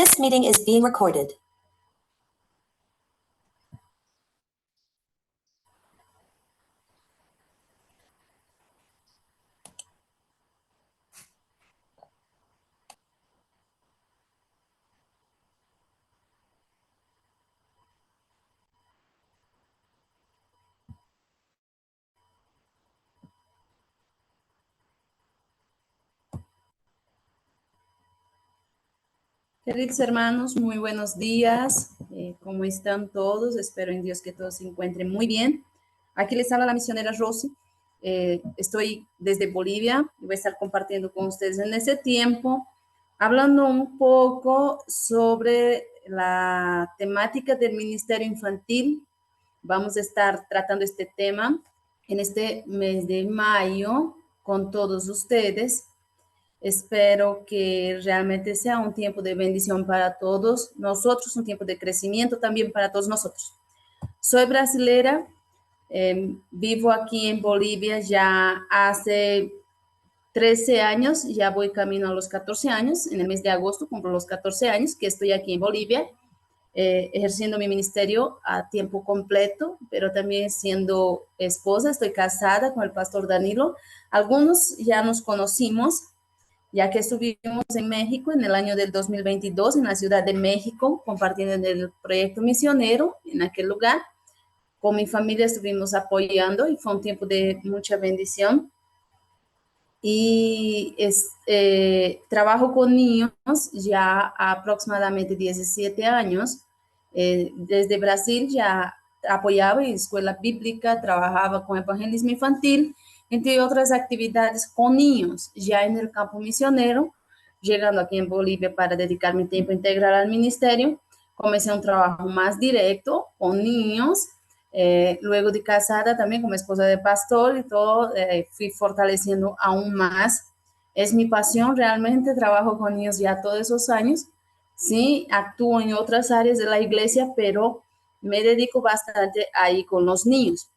This meeting is being recorded. Queridos hermanos, muy buenos días. ¿Cómo están todos? Espero en Dios que todos se encuentren muy bien. Aquí les habla la misionera Rosy. Estoy desde Bolivia y voy a estar compartiendo con ustedes en ese tiempo, hablando un poco sobre la temática del Ministerio Infantil. Vamos a estar tratando este tema en este mes de mayo con todos ustedes. Espero que realmente sea un tiempo de bendición para todos nosotros, un tiempo de crecimiento también para todos nosotros. Soy brasilera, vivo aquí en Bolivia ya hace 13 años, ya voy camino a los 14 años, en el mes de agosto cumplo los 14 años que estoy aquí en Bolivia, ejerciendo mi ministerio a tiempo completo, pero también siendo esposa, estoy casada con el pastor Danilo. Algunos ya nos conocimos, ya que estuvimos en México en el año del 2022, en la Ciudad de México, compartiendo en el proyecto misionero en aquel lugar. Con mi familia estuvimos apoyando y fue un tiempo de mucha bendición. Y trabajo con niños ya aproximadamente 17 años. Desde Brasil ya apoyaba en escuela bíblica, trabajaba con evangelismo infantil, entre otras actividades con niños, ya en el campo misionero, llegando aquí en Bolivia para dedicar mi tiempo integral al ministerio. Comencé un trabajo más directo con niños, luego de casada también como esposa de pastor y todo, fui fortaleciendo aún más. Es mi pasión, realmente trabajo con niños ya todos esos años. Sí, actúo en otras áreas de la iglesia, pero me dedico bastante ahí con los niños.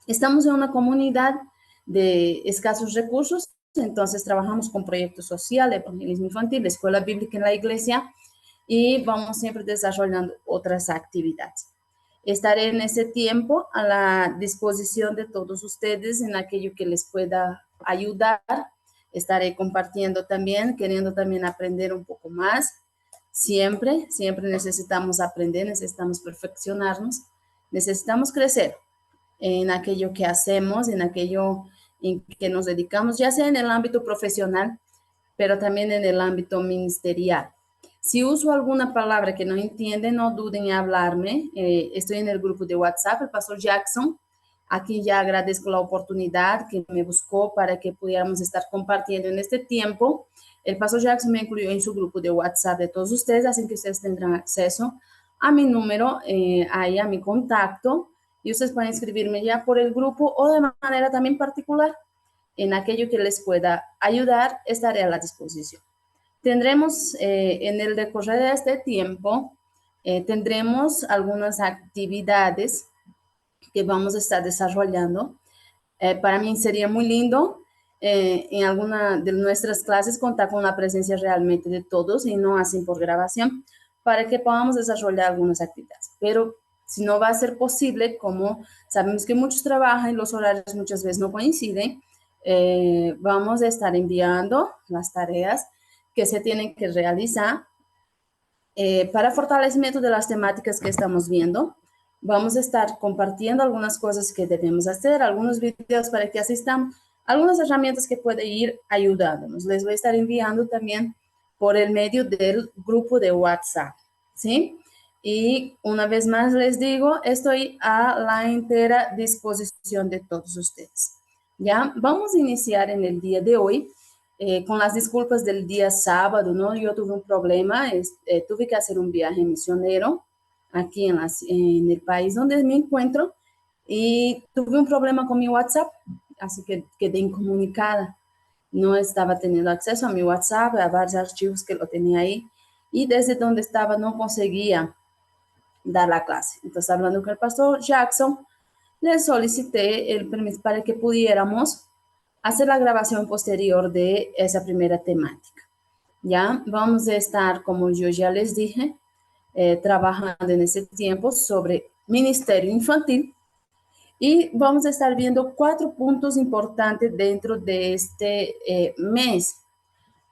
Estamos en una comunidad de escasos recursos, entonces trabajamos con proyectos sociales, evangelismo infantil, escuela bíblica en la iglesia y vamos siempre desarrollando otras actividades. Estaré en ese tiempo a la disposición de todos ustedes en aquello que les pueda ayudar. Estaré compartiendo también, queriendo también aprender un poco más. Siempre necesitamos aprender, necesitamos perfeccionarnos, necesitamos crecer en aquello que hacemos, en aquello en que nos dedicamos, ya sea en el ámbito profesional, pero también en el ámbito ministerial. Si uso alguna palabra que no entienden, no duden en hablarme. Estoy en el grupo de WhatsApp, el pastor Jackson. Aquí ya agradezco la oportunidad que me buscó para que pudiéramos estar compartiendo en este tiempo. El pastor Jackson me incluyó en su grupo de WhatsApp de todos ustedes, así que ustedes tendrán acceso a mi número, ahí a mi contacto, y ustedes pueden escribirme ya por el grupo o de manera también particular. En aquello que les pueda ayudar, estaré a la disposición. Tendremos en el decorrer de este tiempo, tendremos algunas actividades que vamos a estar desarrollando. Para mí sería muy lindo en alguna de nuestras clases contar con la presencia realmente de todos y no así por grabación, para que podamos desarrollar algunas actividades. Pero si no va a ser posible, como sabemos que muchos trabajan y los horarios muchas veces no coinciden, vamos a estar enviando las tareas que se tienen que realizar para fortalecimiento de las temáticas que estamos viendo. Vamos a estar compartiendo algunas cosas que debemos hacer, algunos videos para que asistan, algunas herramientas que pueden ir ayudándonos. Les voy a estar enviando también por el medio del grupo de WhatsApp, ¿sí? Y una vez más les digo, estoy a la entera disposición de todos ustedes. Ya, vamos a iniciar en el día de hoy con las disculpas del día sábado, ¿no? Yo tuve un problema, tuve que hacer un viaje misionero aquí en el país donde me encuentro y tuve un problema con mi WhatsApp, así que quedé incomunicada. No estaba teniendo acceso a mi WhatsApp, a varios archivos que lo tenía ahí y desde donde estaba no conseguía dar la clase. Entonces, hablando con el pastor Jackson, le solicité el permiso para que pudiéramos hacer la grabación posterior de esa primera temática. Ya vamos a estar, como yo ya les dije, trabajando en ese tiempo sobre ministerio infantil y vamos a estar viendo 4 puntos importantes dentro de este mes.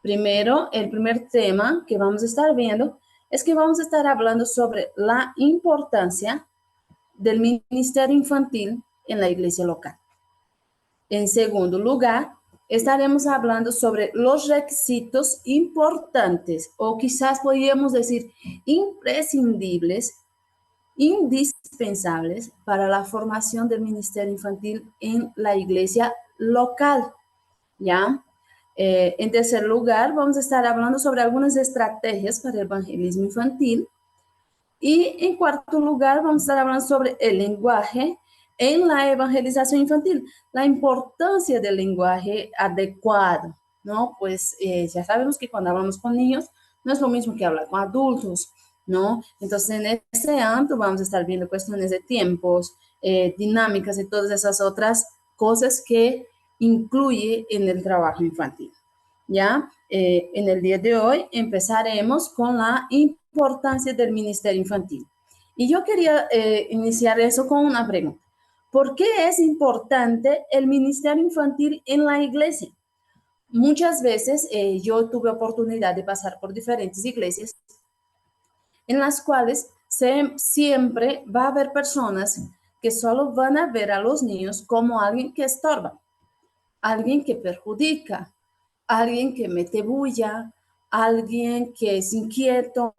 Primero, el primer tema que vamos a estar viendo es que vamos a estar hablando sobre la importancia del ministerio infantil en la iglesia local. En segundo lugar, estaremos hablando sobre los requisitos importantes o quizás podríamos decir imprescindibles, indispensables para la formación del ministerio infantil en la iglesia local. ¿Ya? En tercer lugar, vamos a estar hablando sobre algunas estrategias para el evangelismo infantil. Y en cuarto lugar, vamos a estar hablando sobre el lenguaje en la evangelización infantil, la importancia del lenguaje adecuado, ¿no? Pues ya sabemos que cuando hablamos con niños no es lo mismo que hablar con adultos, ¿no? Entonces, en este ámbito vamos a estar viendo cuestiones de tiempos, dinámicas y todas esas otras cosas que incluye en el trabajo infantil. ¿Ya? En el día de hoy empezaremos con la importancia del ministerio infantil. Y yo quería iniciar eso con una pregunta. ¿Por qué es importante el ministerio infantil en la iglesia? Muchas veces yo tuve oportunidad de pasar por diferentes iglesias en las cuales siempre va a haber personas que solo van a ver a los niños como alguien que estorba, alguien que perjudica, alguien que mete bulla, alguien que es inquieto,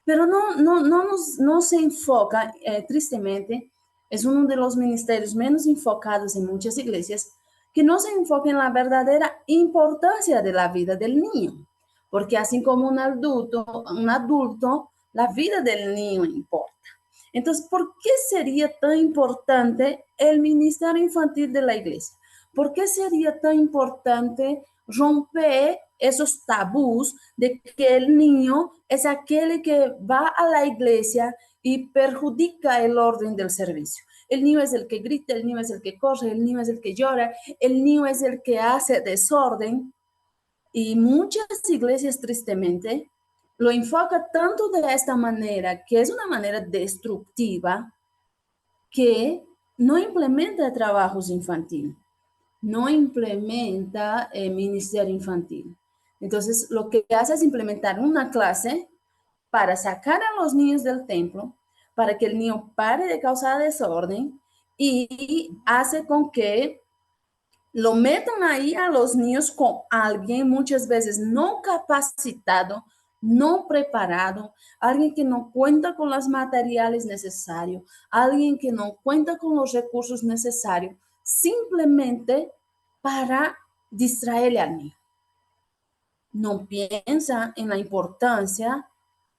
pero no se enfoca, tristemente, es uno de los ministerios menos enfocados en muchas iglesias, que no se enfoca en la verdadera importancia de la vida del niño, porque así como un adulto, la vida del niño importa. Entonces, ¿por qué sería tan importante el ministerio infantil de la iglesia? ¿Por qué sería tan importante romper esos tabús de que el niño es aquel que va a la iglesia y perjudica el orden del servicio? El niño es el que grita, el niño es el que corre, el niño es el que llora, el niño es el que hace desorden. Y muchas iglesias, tristemente, lo enfocan tanto de esta manera, que es una manera destructiva, que no implementa trabajos infantiles, no implementa ministerio infantil. Entonces, lo que hace es implementar una clase para sacar a los niños del templo, para que el niño pare de causar desorden y hace con que lo metan ahí a los niños con alguien muchas veces no capacitado, no preparado, alguien que no cuenta con los materiales necesarios, alguien que no cuenta con los recursos necesarios, simplemente para distraerle al niño. No piensa en la importancia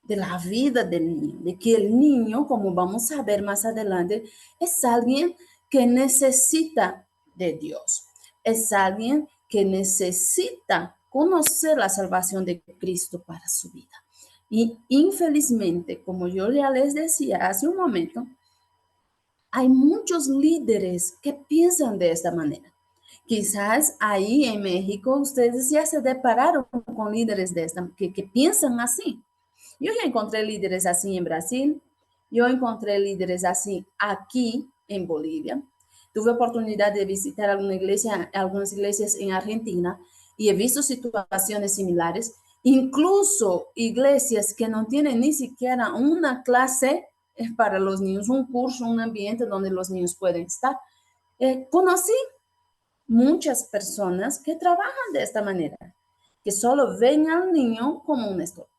de la vida del niño, de que el niño, como vamos a ver más adelante, es alguien que necesita de Dios, es alguien que necesita conocer la salvación de Cristo para su vida. Y infelizmente, como yo ya les decía hace un momento, hay muchos líderes que piensan de esta manera. Quizás ahí en México ustedes ya se depararon con líderes de esta, que piensan así. Yo ya encontré líderes así en Brasil, yo encontré líderes así aquí en Bolivia. Tuve oportunidad de visitar algunas iglesias en Argentina y he visto situaciones similares, incluso iglesias que no tienen ni siquiera una clase para los niños, un curso, un ambiente donde los niños pueden estar. Conocí muchas personas que trabajan de esta manera, que solo ven al niño como un estorbo.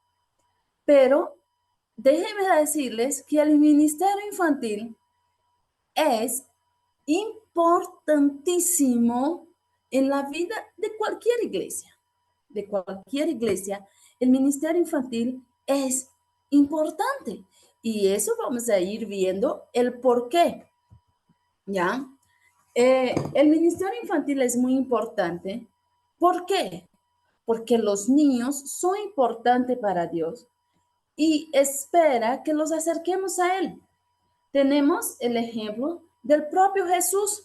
Pero déjenme decirles que el ministerio infantil es importantísimo en la vida de cualquier iglesia. De cualquier iglesia, el ministerio infantil es importante. Y eso vamos a ir viendo el por qué. ¿Ya? El ministerio infantil es muy importante. ¿Por qué? Porque los niños son importantes para Dios y espera que los acerquemos a Él. Tenemos el ejemplo del propio Jesús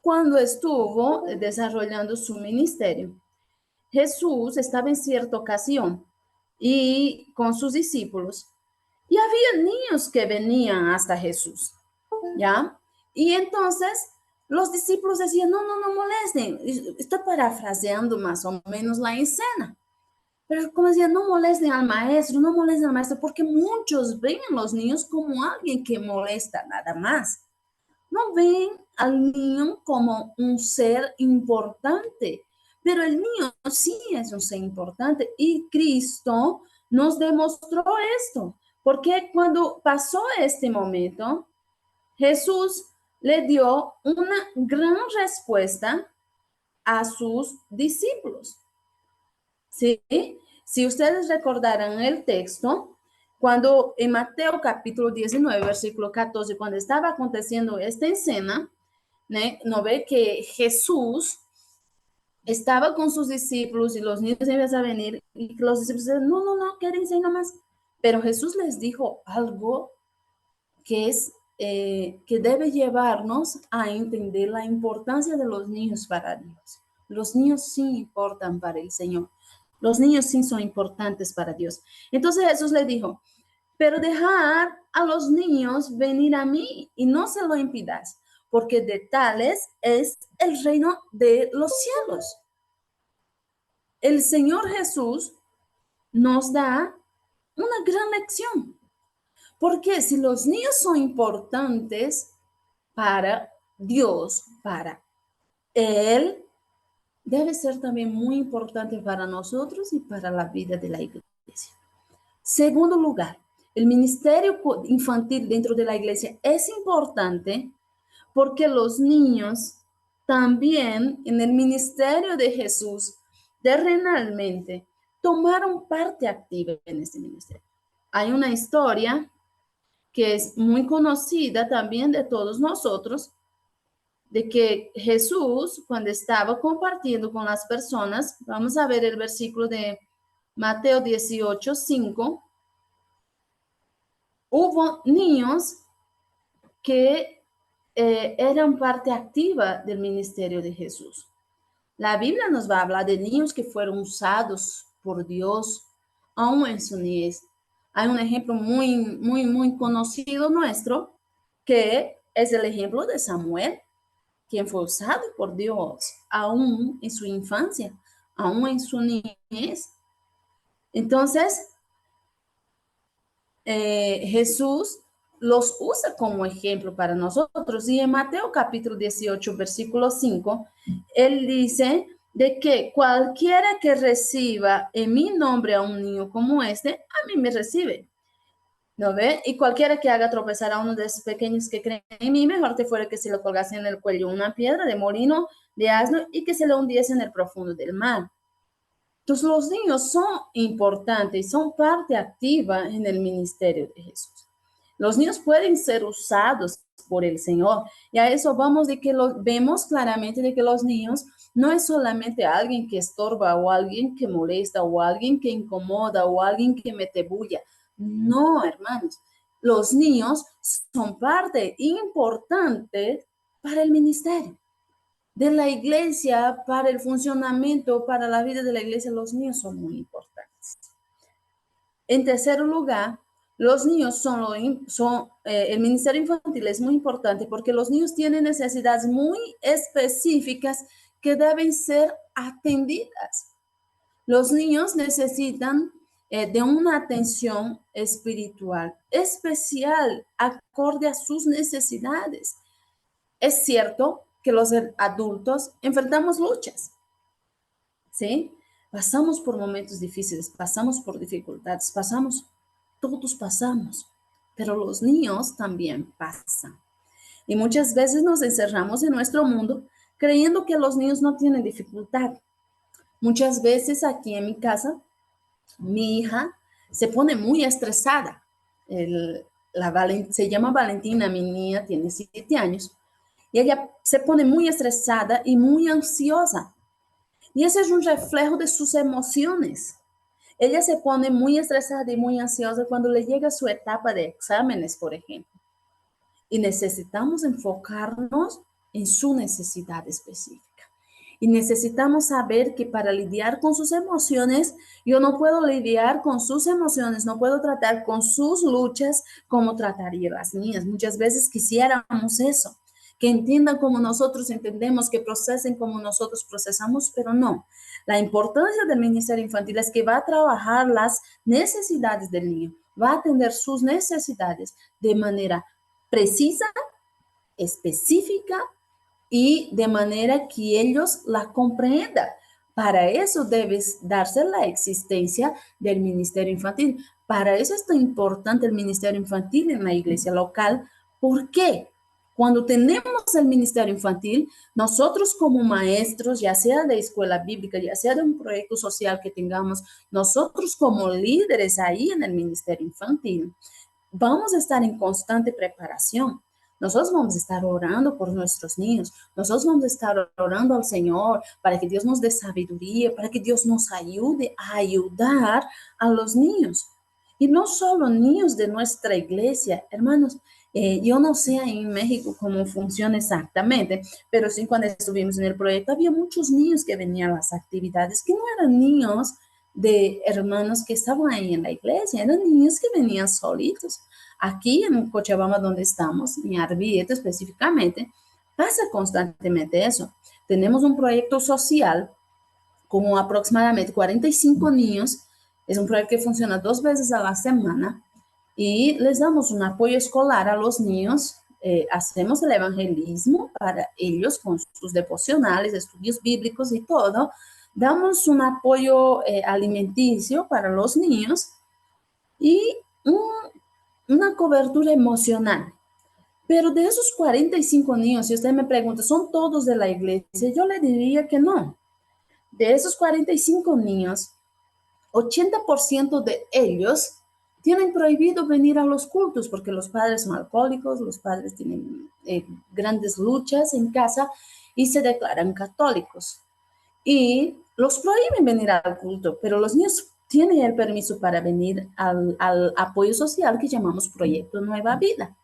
cuando estuvo desarrollando su ministerio. Jesús estaba en cierta ocasión y con sus discípulos, y había niños que venían hasta Jesús, ¿ya? Y entonces los discípulos decían, no, no, no molesten. Estoy parafraseando más o menos la escena. Pero como decía, no molesten al maestro, no molesten al maestro, porque muchos ven a los niños como alguien que molesta, nada más. No ven al niño como un ser importante, pero el niño sí es un ser importante y Cristo nos demostró esto, porque cuando pasó este momento, Jesús le dio una gran respuesta a sus discípulos. ¿Sí? Si ustedes recordarán el texto, cuando en Mateo capítulo 19, versículo 14, cuando estaba aconteciendo esta escena, ¿no ve que Jesús estaba con sus discípulos y los niños empiezan a venir y los discípulos dicen, no, no, no, quédense ahí nomás. Pero Jesús les dijo algo que es que debe llevarnos a entender la importancia de los niños para Dios. Los niños sí importan para el Señor. Los niños sí son importantes para Dios. Entonces Jesús le dijo, pero dejar a los niños venir a mí y no se lo impidas, porque de tales es el reino de los cielos. El Señor Jesús nos da una gran lección, porque si los niños son importantes para Dios, para Él, debe ser también muy importante para nosotros y para la vida de la iglesia. Segundo lugar, el ministerio infantil dentro de la iglesia es importante porque los niños también en el ministerio de Jesús terrenalmente tomaron parte activa en este ministerio. Hay una historia que es muy conocida también de todos nosotros, de que Jesús, cuando estaba compartiendo con las personas, vamos a ver el versículo de Mateo 18:5, hubo niños que eran parte activa del ministerio de Jesús. La Biblia nos va a hablar de niños que fueron usados por Dios aún en su niñez. Hay un ejemplo muy conocido nuestro, que es el ejemplo de Samuel, quien fue usado por Dios aún en su infancia, aún en su niñez. Entonces, Jesús los usa como ejemplo para nosotros. Y en Mateo capítulo 18, versículo 5, él dice de que cualquiera que reciba en mi nombre a un niño como este, a mí me recibe. ¿No ve? Y cualquiera que haga tropezar a uno de esos pequeños que creen en mí, mejor te fuera que se lo colgase en el cuello una piedra de molino de asno y que se lo hundiese en el profundo del mar. Entonces los niños son importantes, son parte activa en el ministerio de Jesús. Los niños pueden ser usados por el Señor. Y a eso vamos de que vemos claramente de que los niños no es solamente alguien que estorba o alguien que molesta o alguien que incomoda o alguien que mete bulla. No, hermanos. Los niños son parte importante para el ministerio de la iglesia, para el funcionamiento, para la vida de la iglesia. Los niños son muy importantes. En tercer lugar, los niños el ministerio infantil es muy importante porque los niños tienen necesidades muy específicas que deben ser atendidas. Los niños necesitan de una atención espiritual especial, acorde a sus necesidades. Es cierto que los adultos enfrentamos luchas, ¿sí? Pasamos por momentos difíciles, pasamos por dificultades, todos pasamos, pero los niños también pasan. Y muchas veces nos encerramos en nuestro mundo creyendo que los niños no tienen dificultad. Muchas veces aquí en mi casa, mi hija se pone muy estresada. Se llama Valentina, mi niña tiene 7 años, y ella se pone muy estresada y muy ansiosa. Y ese es un reflejo de sus emociones. Ella se pone muy estresada y muy ansiosa cuando le llega su etapa de exámenes, por ejemplo. Y necesitamos enfocarnos en su necesidad específica. Y necesitamos saber que para lidiar con sus emociones, yo no puedo lidiar con sus emociones, no puedo tratar con sus luchas como trataría las niñas. Muchas veces quisiéramos eso, que entiendan como nosotros entendemos, que procesen como nosotros procesamos, pero no. La importancia del ministerio infantil es que va a trabajar las necesidades del niño, va a atender sus necesidades de manera precisa, específica y de manera que ellos la comprendan. Para eso debe darse la existencia del ministerio infantil. Para eso es tan importante el ministerio infantil en la iglesia local. ¿Por qué? Cuando tenemos el ministerio infantil, nosotros como maestros, ya sea de escuela bíblica, ya sea de un proyecto social que tengamos, nosotros como líderes ahí en el ministerio infantil, vamos a estar en constante preparación. Nosotros vamos a estar orando por nuestros niños. Nosotros vamos a estar orando al Señor para que Dios nos dé sabiduría, para que Dios nos ayude a ayudar a los niños. Y no solo niños de nuestra iglesia, hermanos. Yo no sé en México cómo funciona exactamente, pero sí cuando estuvimos en el proyecto había muchos niños que venían a las actividades, que no eran niños de hermanos que estaban ahí en la iglesia, eran niños que venían solitos. Aquí en Cochabamba, donde estamos, en Arvieto específicamente, pasa constantemente eso. Tenemos un proyecto social con aproximadamente 45 niños. Es un proyecto que funciona 2 veces a la semana y les damos un apoyo escolar a los niños. Hacemos el evangelismo para ellos con sus devocionales, estudios bíblicos y todo. Damos un apoyo alimenticio para los niños y una cobertura emocional. Pero de esos 45 niños, si usted me pregunta, ¿son todos de la iglesia? Yo le diría que no. De esos 45 niños, 80% de ellos tienen prohibido venir a los cultos porque los padres son alcohólicos, los padres tienen grandes luchas en casa y se declaran católicos. Y los prohíben venir al culto, pero los niños tienen el permiso para venir al apoyo social que llamamos Proyecto Nueva Vida.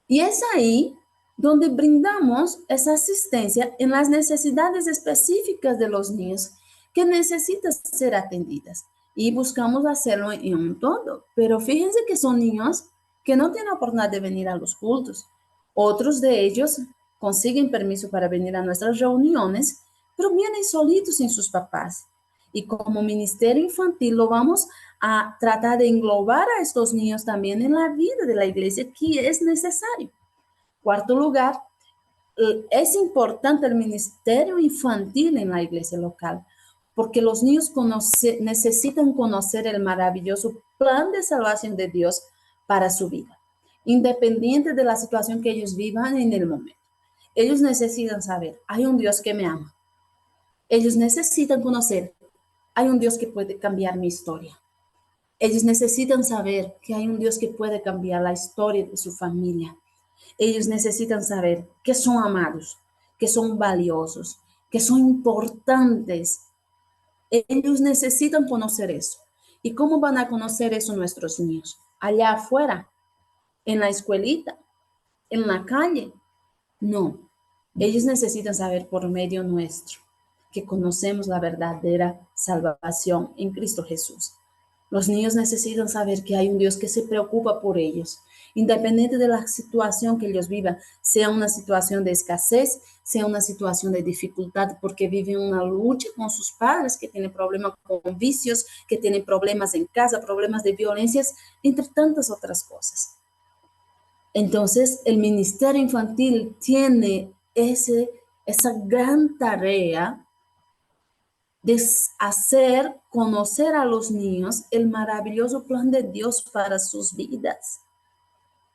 Y es ahí donde brindamos esa asistencia en las necesidades específicas de los niños que necesitan ser atendidas. Y buscamos hacerlo en un todo. Pero fíjense que son niños que no tienen oportunidad de venir a los cultos. Otros de ellos consiguen permiso para venir a nuestras reuniones, pero vienen solitos sin sus papás. Y como ministerio infantil lo vamos a tratar de englobar a estos niños también en la vida de la iglesia que es necesario. Cuarto lugar, es importante el ministerio infantil en la iglesia local, porque los niños necesitan conocer el maravilloso plan de salvación de Dios para su vida, independiente de la situación que ellos vivan en el momento. Ellos necesitan saber, hay un Dios que me ama. Ellos necesitan conocer, hay un Dios que puede cambiar mi historia. Ellos necesitan saber que hay un Dios que puede cambiar la historia de su familia. Ellos necesitan saber que son amados, que son valiosos, que son importantes. Ellos necesitan conocer eso. ¿Y cómo van a conocer eso nuestros niños? Allá afuera, en la escuelita, en la calle. No, ellos necesitan saber por medio nuestro que conocemos la verdadera salvación en Cristo Jesús. Los niños necesitan saber que hay un Dios que se preocupa por ellos, independiente de la situación que ellos vivan, sea una situación de escasez, sea una situación de dificultad, porque viven una lucha con sus padres, que tienen problemas con vicios, que tienen problemas en casa, problemas de violencias, entre tantas otras cosas. Entonces, el ministerio infantil tiene esa gran tarea de hacer conocer a los niños el maravilloso plan de Dios para sus vidas,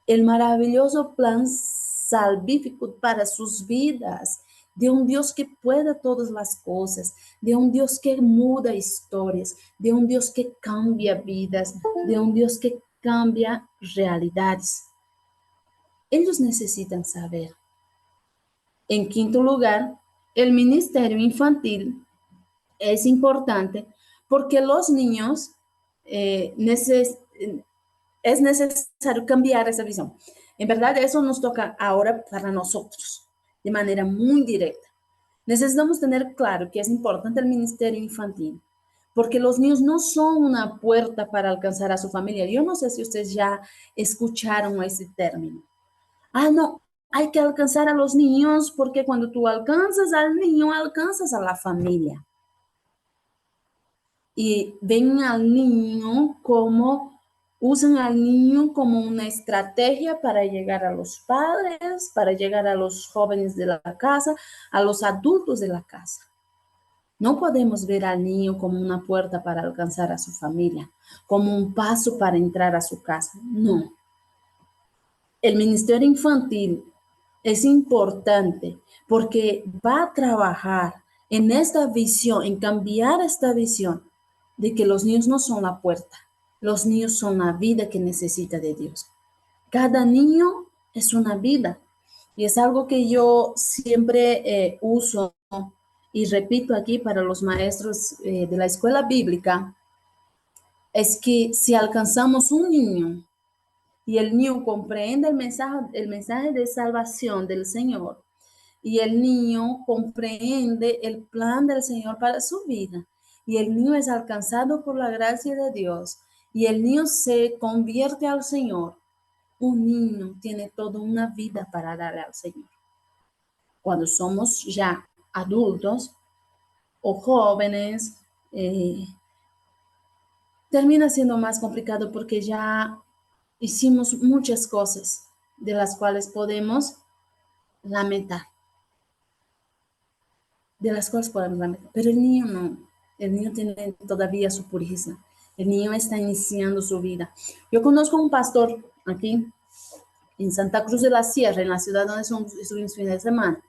el maravilloso plan salvífico para sus vidas, de un Dios que puede todas las cosas, de un Dios que muda historias, de un Dios que cambia vidas, de un Dios que cambia realidades. Ellos necesitan saber. En quinto lugar, el ministerio infantil es importante porque los niños es necesario cambiar esa visión. En verdad, eso nos toca ahora para nosotros, de manera muy directa. Necesitamos tener claro que es importante el ministerio infantil, porque los niños no son una puerta para alcanzar a su familia. Yo no sé si ustedes ya escucharon ese término. Ah, no, hay que alcanzar a los niños porque cuando tú alcanzas al niño, alcanzas a la familia. Y ven al niño como, usan al niño como una estrategia para llegar a los padres, para llegar a los jóvenes de la casa, a los adultos de la casa. No podemos ver al niño como una puerta para alcanzar a su familia, como un paso para entrar a su casa. No. El ministerio infantil es importante porque va a trabajar en esta visión, en cambiar esta visión de que los niños no son la puerta, los niños son la vida que necesita de Dios. Cada niño es una vida y es algo que yo siempre uso y repito aquí para los maestros de la escuela bíblica, es que si alcanzamos un niño y el niño comprende el mensaje de salvación del Señor, y el niño comprende el plan del Señor para su vida, y el niño es alcanzado por la gracia de Dios, y el niño se convierte al Señor, un niño tiene toda una vida para darle al Señor. Cuando somos ya adultos o jóvenes, termina siendo más complicado porque ya hicimos muchas cosas de las cuales podemos lamentar, pero el niño no, el niño tiene todavía su pureza, el niño está iniciando su vida. Yo conozco un pastor aquí en Santa Cruz de la Sierra, en la ciudad donde estuvimos fin de semana.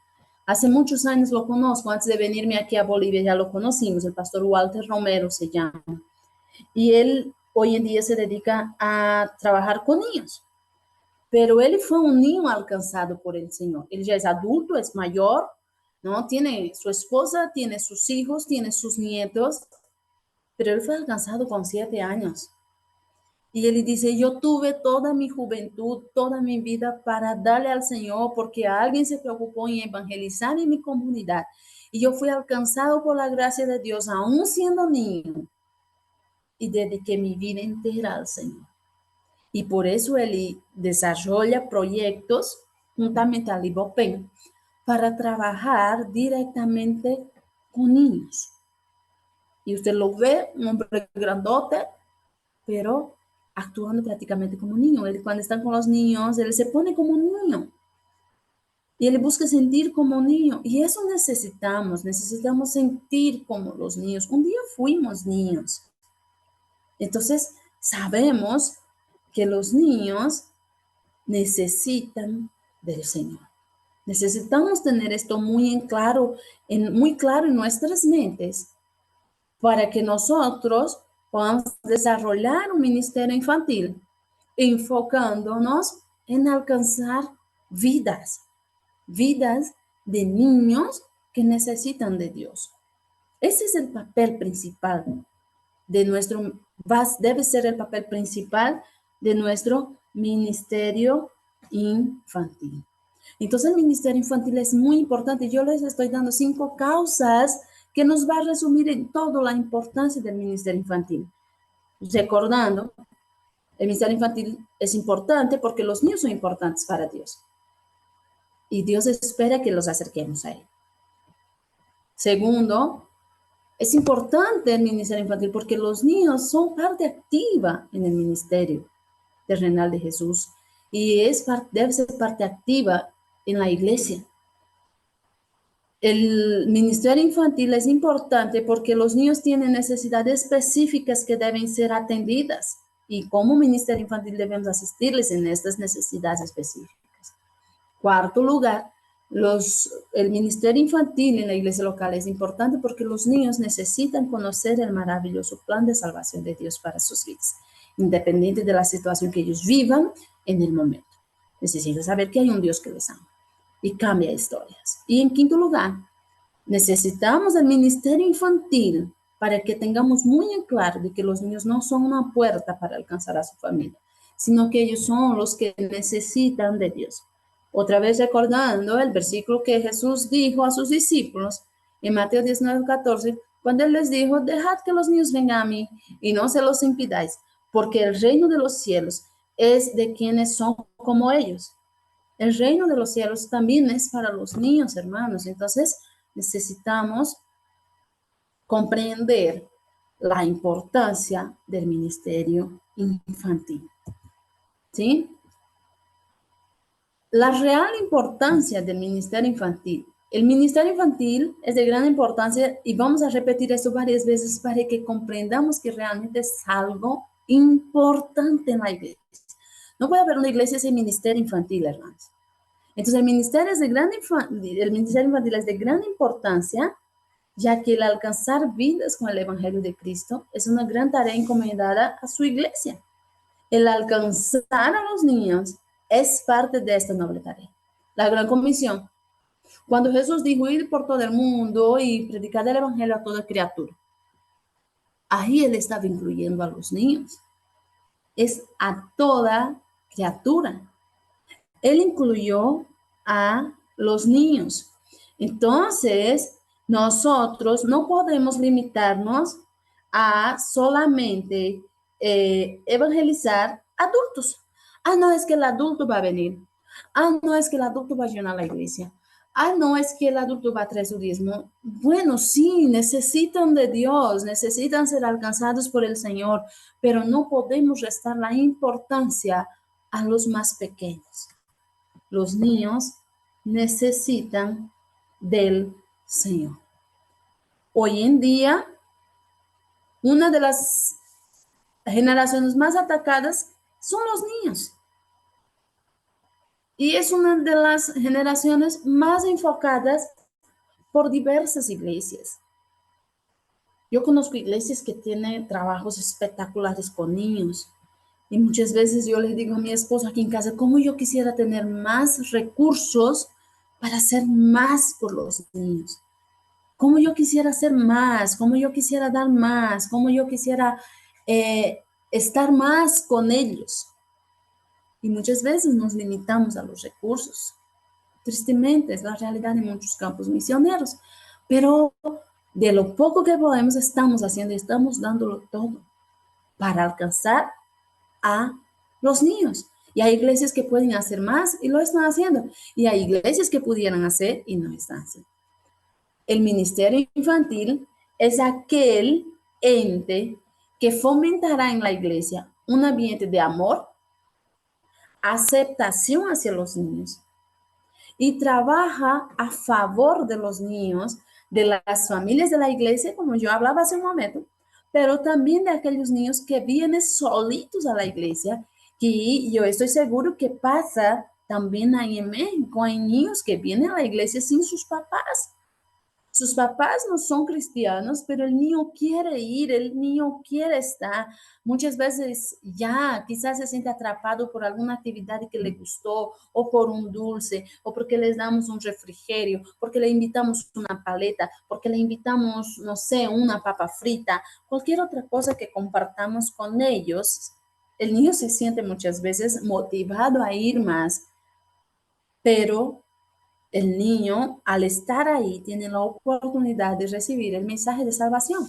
Hace muchos años lo conozco, antes de venirme aquí a Bolivia ya lo conocimos, el pastor Walter Romero se llama. Y él hoy en día se dedica a trabajar con niños. Pero él fue un niño alcanzado por el Señor. Él ya es adulto, es mayor, ¿no? Tiene su esposa, tiene sus hijos, tiene sus nietos, pero él fue alcanzado con 7 años. Y él dice, yo tuve toda mi juventud, toda mi vida para darle al Señor porque alguien se preocupó en evangelizar en mi comunidad. Y yo fui alcanzado por la gracia de Dios, aún siendo niño, y dediqué mi vida entera al Señor. Y por eso él desarrolla proyectos juntamente al Ibopen para trabajar directamente con niños. Y usted lo ve, un hombre grandote, pero actuando prácticamente como un niño. Él, cuando está con los niños, él se pone como un niño. Y él busca sentir como un niño. Y eso necesitamos sentir como los niños. Un día fuimos niños. Entonces, sabemos que los niños necesitan del Señor. Necesitamos tener esto muy claro en nuestras mentes para que nosotros podamos desarrollar un ministerio infantil enfocándonos en alcanzar vidas, vidas de niños que necesitan de Dios. Ese es el papel principal de nuestro, debe ser el papel principal de nuestro ministerio infantil. Entonces, el ministerio infantil es muy importante. Yo les estoy dando 5 causas que nos va a resumir en toda la importancia del ministerio infantil. Recordando, el ministerio infantil es importante porque los niños son importantes para Dios. Y Dios espera que los acerquemos a Él. Segundo, es importante el ministerio infantil porque los niños son parte activa en el ministerio terrenal de Jesús y debe ser parte activa en la iglesia. El ministerio infantil es importante porque los niños tienen necesidades específicas que deben ser atendidas y como ministerio infantil debemos asistirles en estas necesidades específicas. Cuarto lugar, el ministerio infantil en la iglesia local es importante porque los niños necesitan conocer el maravilloso plan de salvación de Dios para sus vidas, independiente de la situación que ellos vivan en el momento. Necesitan saber que hay un Dios que les ama y cambia historias. Y en quinto lugar, necesitamos el ministerio infantil para que tengamos muy en claro de que los niños no son una puerta para alcanzar a su familia, sino que ellos son los que necesitan de Dios. Otra vez recordando el versículo que Jesús dijo a sus discípulos en Mateo 19:14, cuando Él les dijo, dejad que los niños vengan a mí y no se los impidáis, porque el reino de los cielos es de quienes son como ellos. El reino de los cielos también es para los niños, hermanos. Entonces, necesitamos comprender la importancia del ministerio infantil. ¿Sí? La real importancia del ministerio infantil. El ministerio infantil es de gran importancia y vamos a repetir esto varias veces para que comprendamos que realmente es algo importante en la iglesia. No puede haber una iglesia sin ministerio infantil, hermanos. Entonces, el ministerio infantil es de gran importancia, ya que el alcanzar vidas con el Evangelio de Cristo es una gran tarea encomendada a su iglesia. El alcanzar a los niños es parte de esta noble tarea. La gran comisión. Cuando Jesús dijo ir por todo el mundo y predicar el Evangelio a toda criatura, ahí Él estaba incluyendo a los niños. Es a toda criatura. Él incluyó a los niños. Entonces, nosotros no podemos limitarnos a solamente evangelizar adultos. Ah, no, es que el adulto va a venir. Ah, no, es que el adulto va a llenar la iglesia. Ah, no, es que el adulto va a traer su diezmo. Bueno, sí, necesitan de Dios, necesitan ser alcanzados por el Señor, pero no podemos restar la importancia a los más pequeños. Los niños necesitan del Señor. Hoy en día, una de las generaciones más atacadas son los niños. Y es una de las generaciones más enfocadas por diversas iglesias. Yo conozco iglesias que tienen trabajos espectaculares con niños. Y muchas veces yo le digo a mi esposo aquí en casa, cómo yo quisiera tener más recursos para hacer más por los niños. Cómo yo quisiera hacer más, cómo yo quisiera dar más, cómo yo quisiera estar más con ellos. Y muchas veces nos limitamos a los recursos. Tristemente, es la realidad en muchos campos misioneros. Pero de lo poco que podemos, estamos haciendo y estamos dándolo todo para alcanzar a los niños. Y hay iglesias que pueden hacer más y lo están haciendo. Y hay iglesias que pudieran hacer y no están haciendo. El ministerio infantil es aquel ente que fomentará en la iglesia un ambiente de amor, aceptación hacia los niños y trabaja a favor de los niños, de las familias de la iglesia, como yo hablaba hace un momento, pero también de aquellos niños que vienen solitos a la iglesia, que yo estoy seguro que pasa también ahí en México. Hay niños que vienen a la iglesia sin sus papás. Sus papás no son cristianos, pero el niño quiere ir, el niño quiere estar. Muchas veces ya quizás se siente atrapado por alguna actividad que le gustó, o por un dulce, o porque les damos un refrigerio, porque le invitamos una paleta, porque le invitamos, no sé, una papa frita, cualquier otra cosa que compartamos con ellos. El niño se siente muchas veces motivado a ir más, pero el niño, al estar ahí, tiene la oportunidad de recibir el mensaje de salvación.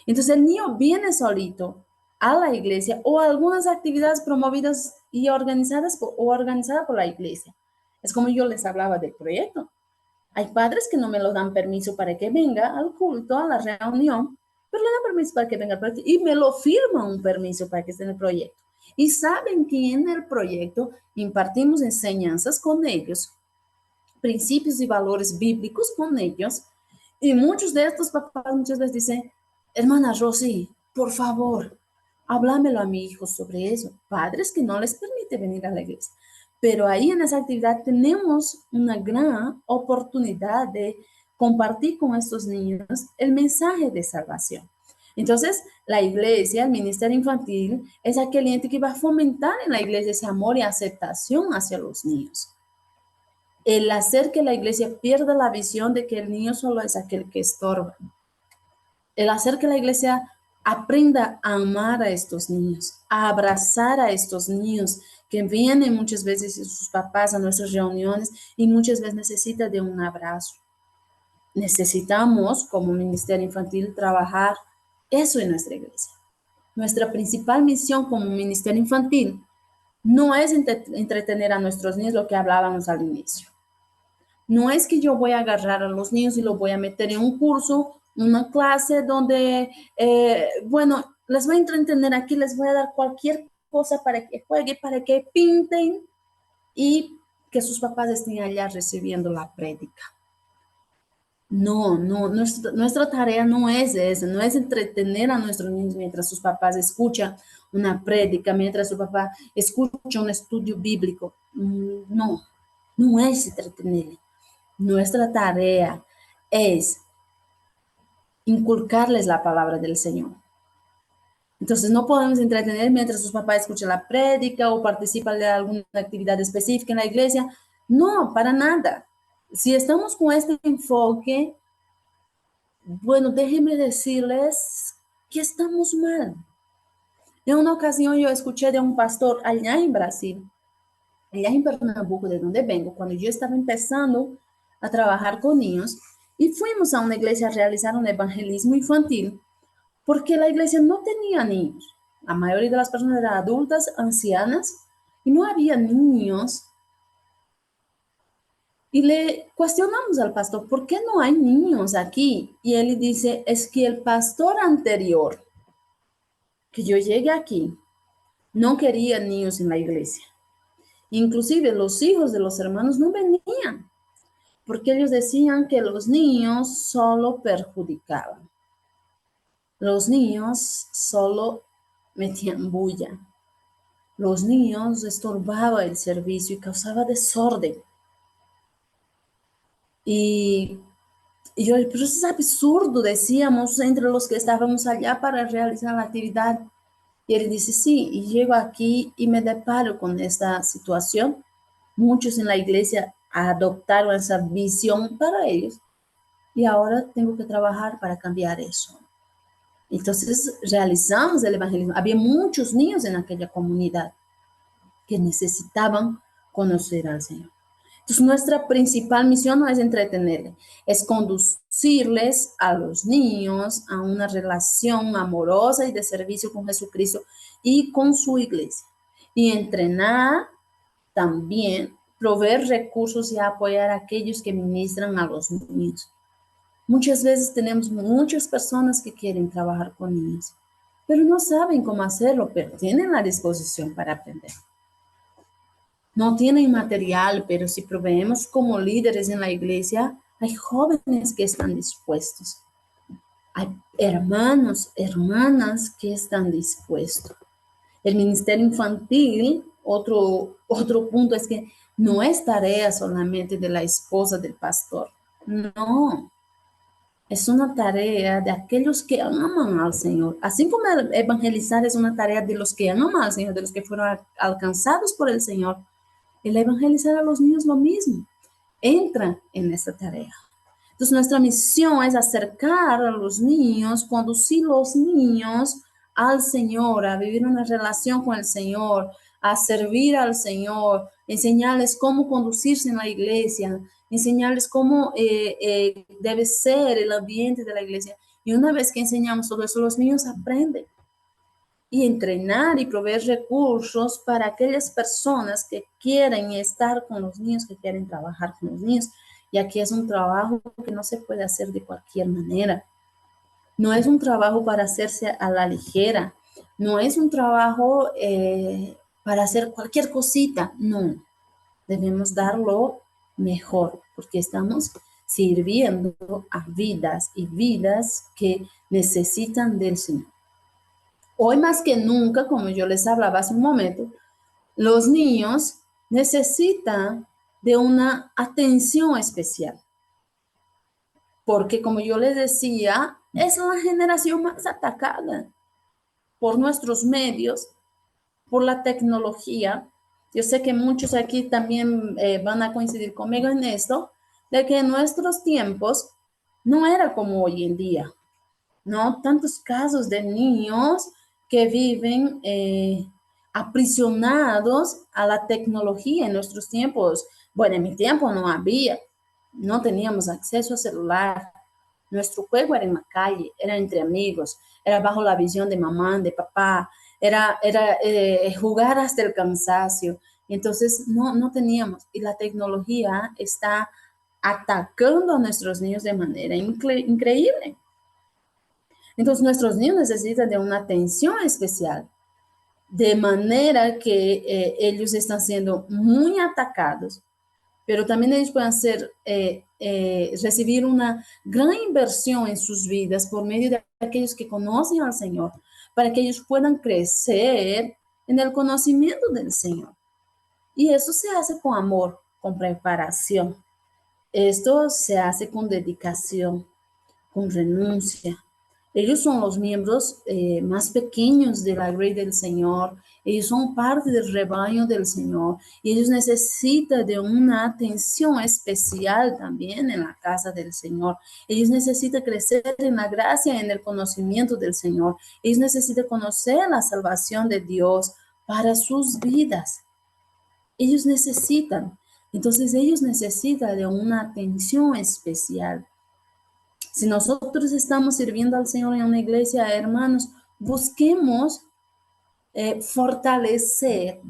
Entonces, el niño viene solito a la iglesia o a algunas actividades promovidas y organizadas por la iglesia. Es como yo les hablaba del proyecto. Hay padres que no me lo dan permiso para que venga al culto, a la reunión, pero le dan permiso para que venga al proyecto y me lo firman un permiso para que esté en el proyecto. Y saben que en el proyecto impartimos enseñanzas con ellos, principios y valores bíblicos con ellos. Y muchos de estos papás muchas veces dicen, hermana Rosy, por favor, háblamelo a mi hijo sobre eso. Padres que no les permite venir a la iglesia. Pero ahí en esa actividad tenemos una gran oportunidad de compartir con estos niños el mensaje de salvación. Entonces, la iglesia, el ministerio infantil, es aquel ente que va a fomentar en la iglesia ese amor y aceptación hacia los niños. El hacer que la iglesia pierda la visión de que el niño solo es aquel que estorba. El hacer que la iglesia aprenda a amar a estos niños, a abrazar a estos niños que vienen muchas veces sus papás a nuestras reuniones y muchas veces necesitan de un abrazo. Necesitamos, como Ministerio Infantil, trabajar eso en nuestra iglesia. Nuestra principal misión como Ministerio Infantil no es entretener a nuestros niños, lo que hablábamos al inicio. No es que yo voy a agarrar a los niños y los voy a meter en un curso, una clase donde, bueno, les voy a entretener aquí, les voy a dar cualquier cosa para que jueguen, para que pinten y que sus papás estén allá recibiendo la prédica. No, no, nuestra tarea no es esa, no es entretener a nuestros niños mientras sus papás escuchan una prédica, mientras su papá escucha un estudio bíblico. No, no es entretenerle. Nuestra tarea es inculcarles la palabra del Señor. Entonces no podemos entretener mientras sus papás escuchan la prédica o participan de alguna actividad específica en la iglesia. No, para nada. Si estamos con este enfoque, bueno, déjenme decirles que estamos mal. En una ocasión yo escuché de un pastor allá en Brasil, allá en Pernambuco, de donde vengo, cuando yo estaba empezando a trabajar con niños, y fuimos a una iglesia a realizar un evangelismo infantil, porque la iglesia no tenía niños. La mayoría de las personas eran adultas, ancianas, y no había niños. Y le cuestionamos al pastor, ¿por qué no hay niños aquí? Y él dice, es que el pastor anterior, que yo llegué aquí, no quería niños en la iglesia. Inclusive los hijos de los hermanos no venían, porque ellos decían que los niños solo perjudicaban. Los niños solo metían bulla. Los niños estorbaban el servicio y causaban desorden. Y yo, pero eso es absurdo, decíamos entre los que estábamos allá para realizar la actividad. Y él dice, sí, y llego aquí y me deparo con esta situación. Muchos en la iglesia adoptaron esa visión para ellos y ahora tengo que trabajar para cambiar eso. Entonces realizamos el evangelismo. Había muchos niños en aquella comunidad que necesitaban conocer al Señor. Entonces, nuestra principal misión no es entretenerles, es conducirles a los niños a una relación amorosa y de servicio con Jesucristo y con su iglesia. Y entrenar también, proveer recursos y apoyar a aquellos que ministran a los niños. Muchas veces tenemos muchas personas que quieren trabajar con niños, pero no saben cómo hacerlo, pero tienen la disposición para aprender. No tienen material, pero si proveemos como líderes en la iglesia, hay jóvenes que están dispuestos. Hay hermanos, hermanas que están dispuestos. El ministerio infantil, otro punto es que no es tarea solamente de la esposa del pastor. No, es una tarea de aquellos que aman al Señor. Así como evangelizar es una tarea de los que aman al Señor, de los que fueron alcanzados por el Señor. El evangelizar a los niños lo mismo, entra en esta tarea. Entonces nuestra misión es acercar a los niños, conducir los niños al Señor, a vivir una relación con el Señor, a servir al Señor, enseñarles cómo conducirse en la iglesia, enseñarles cómo debe ser el ambiente de la iglesia. Y una vez que enseñamos todo eso, los niños aprenden y entrenar y proveer recursos para aquellas personas que quieren estar con los niños, que quieren trabajar con los niños. Y aquí es un trabajo que no se puede hacer de cualquier manera. No es un trabajo para hacerse a la ligera. No es un trabajo para hacer cualquier cosita. No, debemos darlo mejor porque estamos sirviendo a vidas y vidas que necesitan del Señor. Hoy más que nunca, como yo les hablaba hace un momento, los niños necesitan de una atención especial. Porque como yo les decía, es la generación más atacada por nuestros medios, por la tecnología. Yo sé que muchos aquí también van a coincidir conmigo en esto, de que en nuestros tiempos no era como hoy en día, ¿no? Tantos casos de niños que viven aprisionados a la tecnología en nuestros tiempos. Bueno, en mi tiempo no había, no teníamos acceso a celular. Nuestro juego era en la calle, era entre amigos, era bajo la visión de mamá, de papá, era jugar hasta el cansancio. Entonces, no teníamos. Y la tecnología está atacando a nuestros niños de manera increíble. Entonces, nuestros niños necesitan de una atención especial, de manera que ellos están siendo muy atacados, pero también ellos pueden recibir una gran inversión en sus vidas por medio de aquellos que conocen al Señor, para que ellos puedan crecer en el conocimiento del Señor. Y eso se hace con amor, con preparación. Esto se hace con dedicación, con renuncia. Ellos son los miembros más pequeños de la grey del Señor. Ellos son parte del rebaño del Señor. Y ellos necesitan de una atención especial también en la casa del Señor. Ellos necesitan crecer en la gracia, en el conocimiento del Señor. Ellos necesitan conocer la salvación de Dios para sus vidas. Ellos necesitan. Entonces ellos necesitan de una atención especial. Si nosotros estamos sirviendo al Señor en una iglesia, hermanos, busquemos fortalecer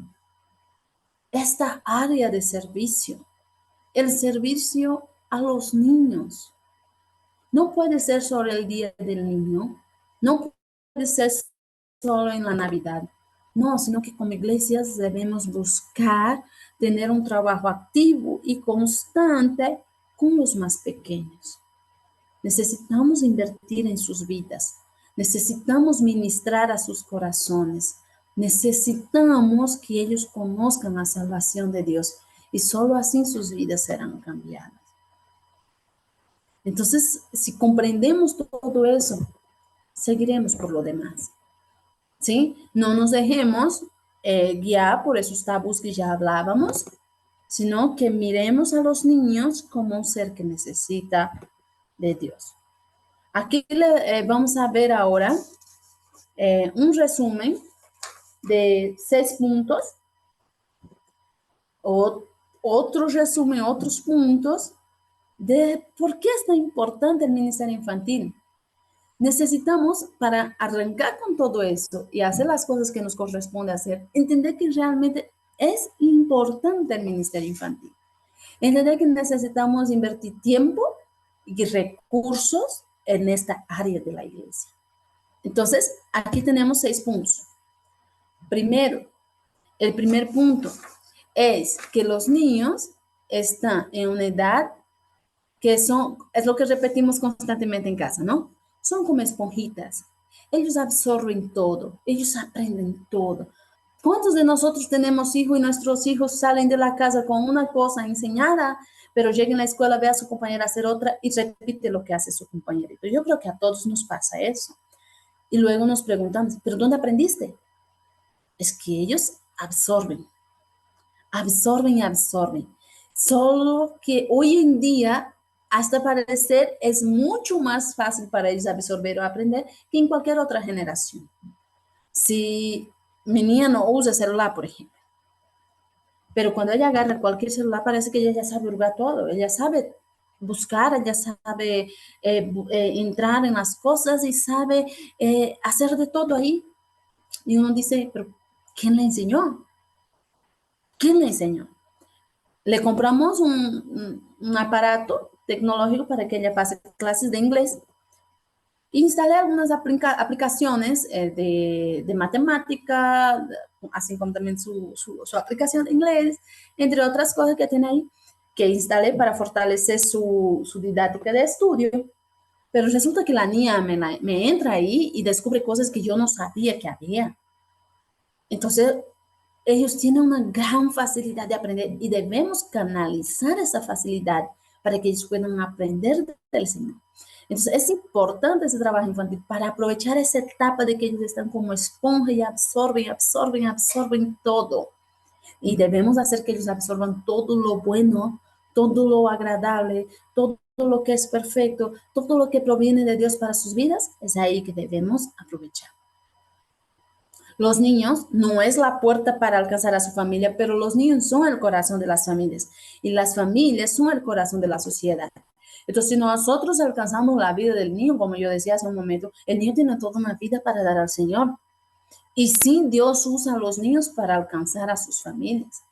esta área de servicio, el servicio a los niños. No puede ser solo el día del niño, no puede ser solo en la Navidad, no, sino que como iglesias debemos buscar tener un trabajo activo y constante con los más pequeños. Necesitamos invertir en sus vidas. Necesitamos ministrar a sus corazones. Necesitamos que ellos conozcan la salvación de Dios y solo así sus vidas serán cambiadas. Entonces, si comprendemos todo eso, seguiremos por lo demás. ¿Sí? No nos dejemos guiar por esos tabús que ya hablábamos, sino que miremos a los niños como un ser que necesita de Dios. Aquí vamos a ver ahora un resumen de 6 puntos, o otro resumen, otros puntos de por qué es tan importante el ministerio infantil. Necesitamos, para arrancar con todo esto y hacer las cosas que nos corresponde hacer, entender que realmente es importante el ministerio infantil. Entender que necesitamos invertir tiempo y recursos en esta área de la iglesia. Entonces, aquí tenemos 6 puntos. Primero, el primer punto es que los niños están en una edad que es lo que repetimos constantemente en casa, ¿no? Son como esponjitas. Ellos absorben todo, ellos aprenden todo. ¿Cuántos de nosotros tenemos hijos y nuestros hijos salen de la casa con una cosa enseñada, pero llegan a la escuela, ve a su compañera hacer otra y repite lo que hace su compañerito? Yo creo que a todos nos pasa eso. Y luego nos preguntamos, ¿pero dónde aprendiste? Es que ellos absorben, absorben y absorben. Solo que hoy en día, hasta parecer, es mucho más fácil para ellos absorber o aprender que en cualquier otra generación. Si mi niña no usa celular, por ejemplo, pero cuando ella agarra cualquier celular, parece que ella ya sabe hurgar todo, ella sabe buscar, ella sabe entrar en las cosas y sabe hacer de todo ahí. Y uno dice, pero ¿quién le enseñó? ¿Quién le enseñó? Le compramos un aparato tecnológico para que ella pase clases de inglés. Instalé algunas aplicaciones de matemática, así como también su aplicación de inglés, entre otras cosas que tiene ahí, que instalé para fortalecer su didáctica de estudio. Pero resulta que la niña me entra ahí y descubre cosas que yo no sabía que había. Entonces, ellos tienen una gran facilidad de aprender y debemos canalizar esa facilidad para que ellos puedan aprender del Señor. Entonces, es importante ese trabajo infantil para aprovechar esa etapa de que ellos están como esponja y absorben, absorben, absorben todo. Y debemos hacer que ellos absorban todo lo bueno, todo lo agradable, todo lo que es perfecto, todo lo que proviene de Dios para sus vidas. Es ahí que debemos aprovechar. Los niños no es la puerta para alcanzar a su familia, pero los niños son el corazón de las familias y las familias son el corazón de la sociedad. Entonces, si nosotros alcanzamos la vida del niño, como yo decía hace un momento, el niño tiene toda una vida para dar al Señor. Y sí, Dios usa a los niños para alcanzar a sus familias.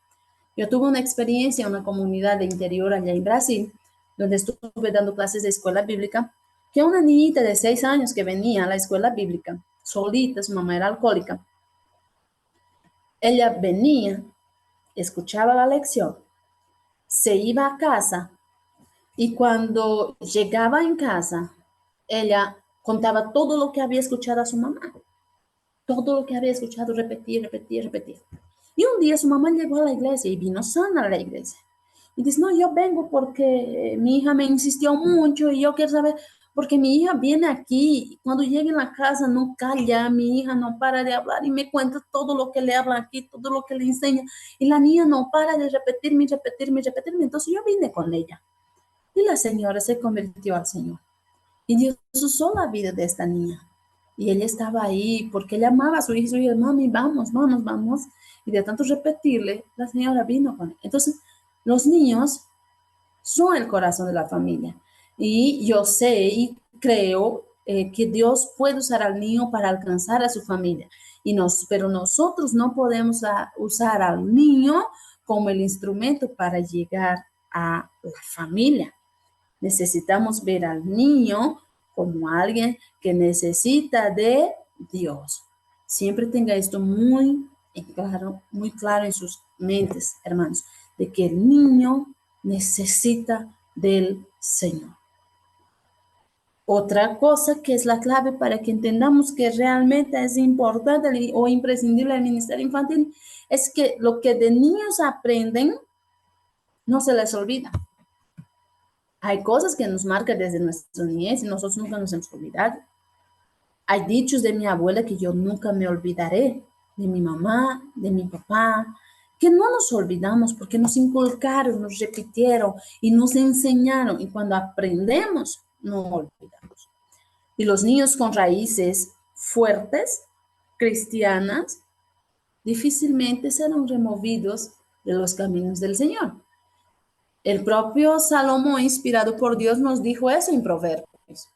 Yo tuve una experiencia en una comunidad de interior allá en Brasil, donde estuve dando clases de escuela bíblica, que una niñita de 6 años que venía a la escuela bíblica, solita, su mamá era alcohólica, ella venía, escuchaba la lección, se iba a casa y cuando llegaba en casa, ella contaba todo lo que había escuchado a su mamá, todo lo que había escuchado, repetir, repetir, repetir. Y un día su mamá llegó a la iglesia y vino sana a la iglesia. Y dice, no, yo vengo porque mi hija me insistió mucho y yo quiero saber, porque mi hija viene aquí, cuando llega en la casa no calla, mi hija no para de hablar y me cuenta todo lo que le habla aquí, todo lo que le enseña. Y la niña no para de repetirme, repetirme, repetirme. Entonces yo vine con ella. Y la señora se convirtió al Señor. Y Dios usó la vida de esta niña. Y ella estaba ahí porque ella amaba a su hija y dijo, mami, vamos, vamos, vamos. Y de tanto repetirle, la señora vino con él. Entonces, los niños son el corazón de la familia. Y yo sé y creo que Dios puede usar al niño para alcanzar a su familia. Pero nosotros no podemos usar al niño como el instrumento para llegar a la familia. Necesitamos ver al niño como alguien que necesita de Dios. Siempre tenga esto muy claro en sus mentes, hermanos, de que el niño necesita del Señor. Otra cosa que es la clave para que entendamos que realmente es importante o imprescindible el ministerio infantil es que lo que de niños aprenden no se les olvida. Hay cosas que nos marcan desde nuestra niñez y nosotros nunca nos hemos olvidado. Hay dichos de mi abuela que yo nunca me olvidaré, de mi mamá, de mi papá, que no nos olvidamos porque nos inculcaron, nos repitieron y nos enseñaron. Y cuando aprendemos, no olvidamos. Y los niños con raíces fuertes, cristianas, difícilmente serán removidos de los caminos del Señor. El propio Salomón, inspirado por Dios, nos dijo eso en Proverbios.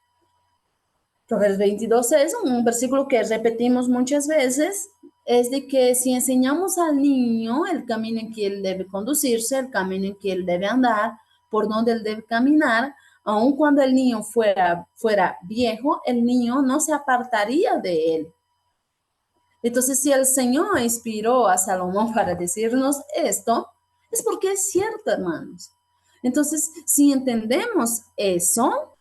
Proverbios 22 es un versículo que repetimos muchas veces, es de que si enseñamos al niño el camino en que él debe conducirse, el camino en que él debe andar, por donde él debe caminar, aun cuando el niño fuera viejo, el niño no se apartaría de él. Entonces, si el Señor inspiró a Salomón para decirnos esto, es porque es cierto, hermanos. Entonces, si entendemos eso,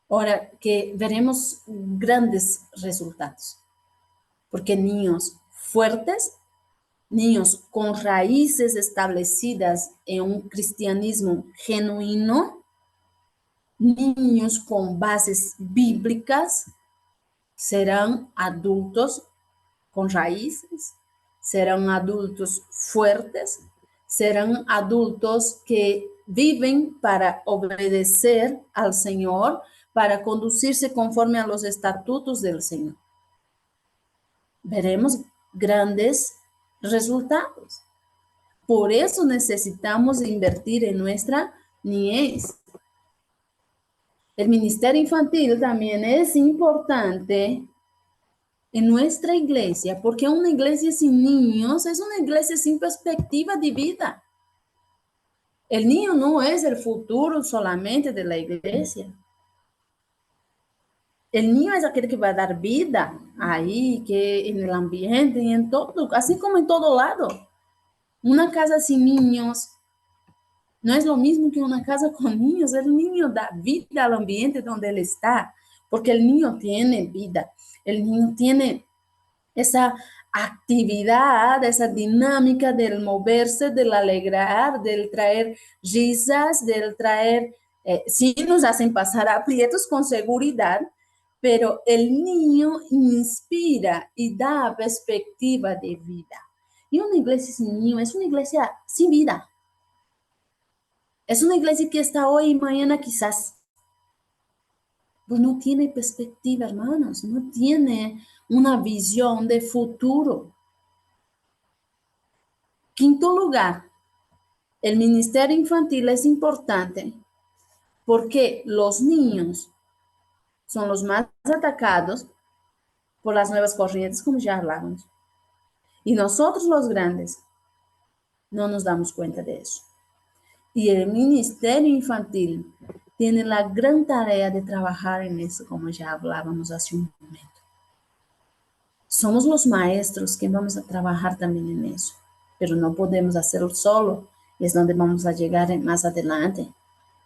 ahora que veremos grandes resultados, porque niños fuertes, niños con raíces establecidas en un cristianismo genuino, niños con bases bíblicas, serán adultos con raíces, serán adultos fuertes, serán adultos que viven para obedecer al Señor, para conducirse conforme a los estatutos del Señor. Veremos grandes resultados. Por eso necesitamos invertir en nuestra niñez. El ministerio infantil también es importante en nuestra iglesia, porque una iglesia sin niños es una iglesia sin perspectiva de vida. El niño no es el futuro solamente de la iglesia. El niño es aquel que va a dar vida ahí, que en el ambiente y en todo, así como en todo lado. Una casa sin niños no es lo mismo que una casa con niños. El niño da vida al ambiente donde él está, porque el niño tiene vida. El niño tiene esa actividad, esa dinámica del moverse, del alegrar, del traer risas, del traer, sí nos hacen pasar aprietos con seguridad, pero el niño inspira y da perspectiva de vida. Y una iglesia sin niño es una iglesia sin vida. Es una iglesia que está hoy y mañana quizás. Pues no tiene perspectiva, hermanos, no tiene una visión de futuro. Quinto lugar, el ministerio infantil es importante porque los niños son los más atacados por las nuevas corrientes, como ya hablábamos. Y nosotros los grandes no nos damos cuenta de eso. Y el ministerio infantil tiene la gran tarea de trabajar en eso, como ya hablábamos hace un momento. Somos los maestros que vamos a trabajar también en eso, pero no podemos hacerlo solo, es donde vamos a llegar más adelante.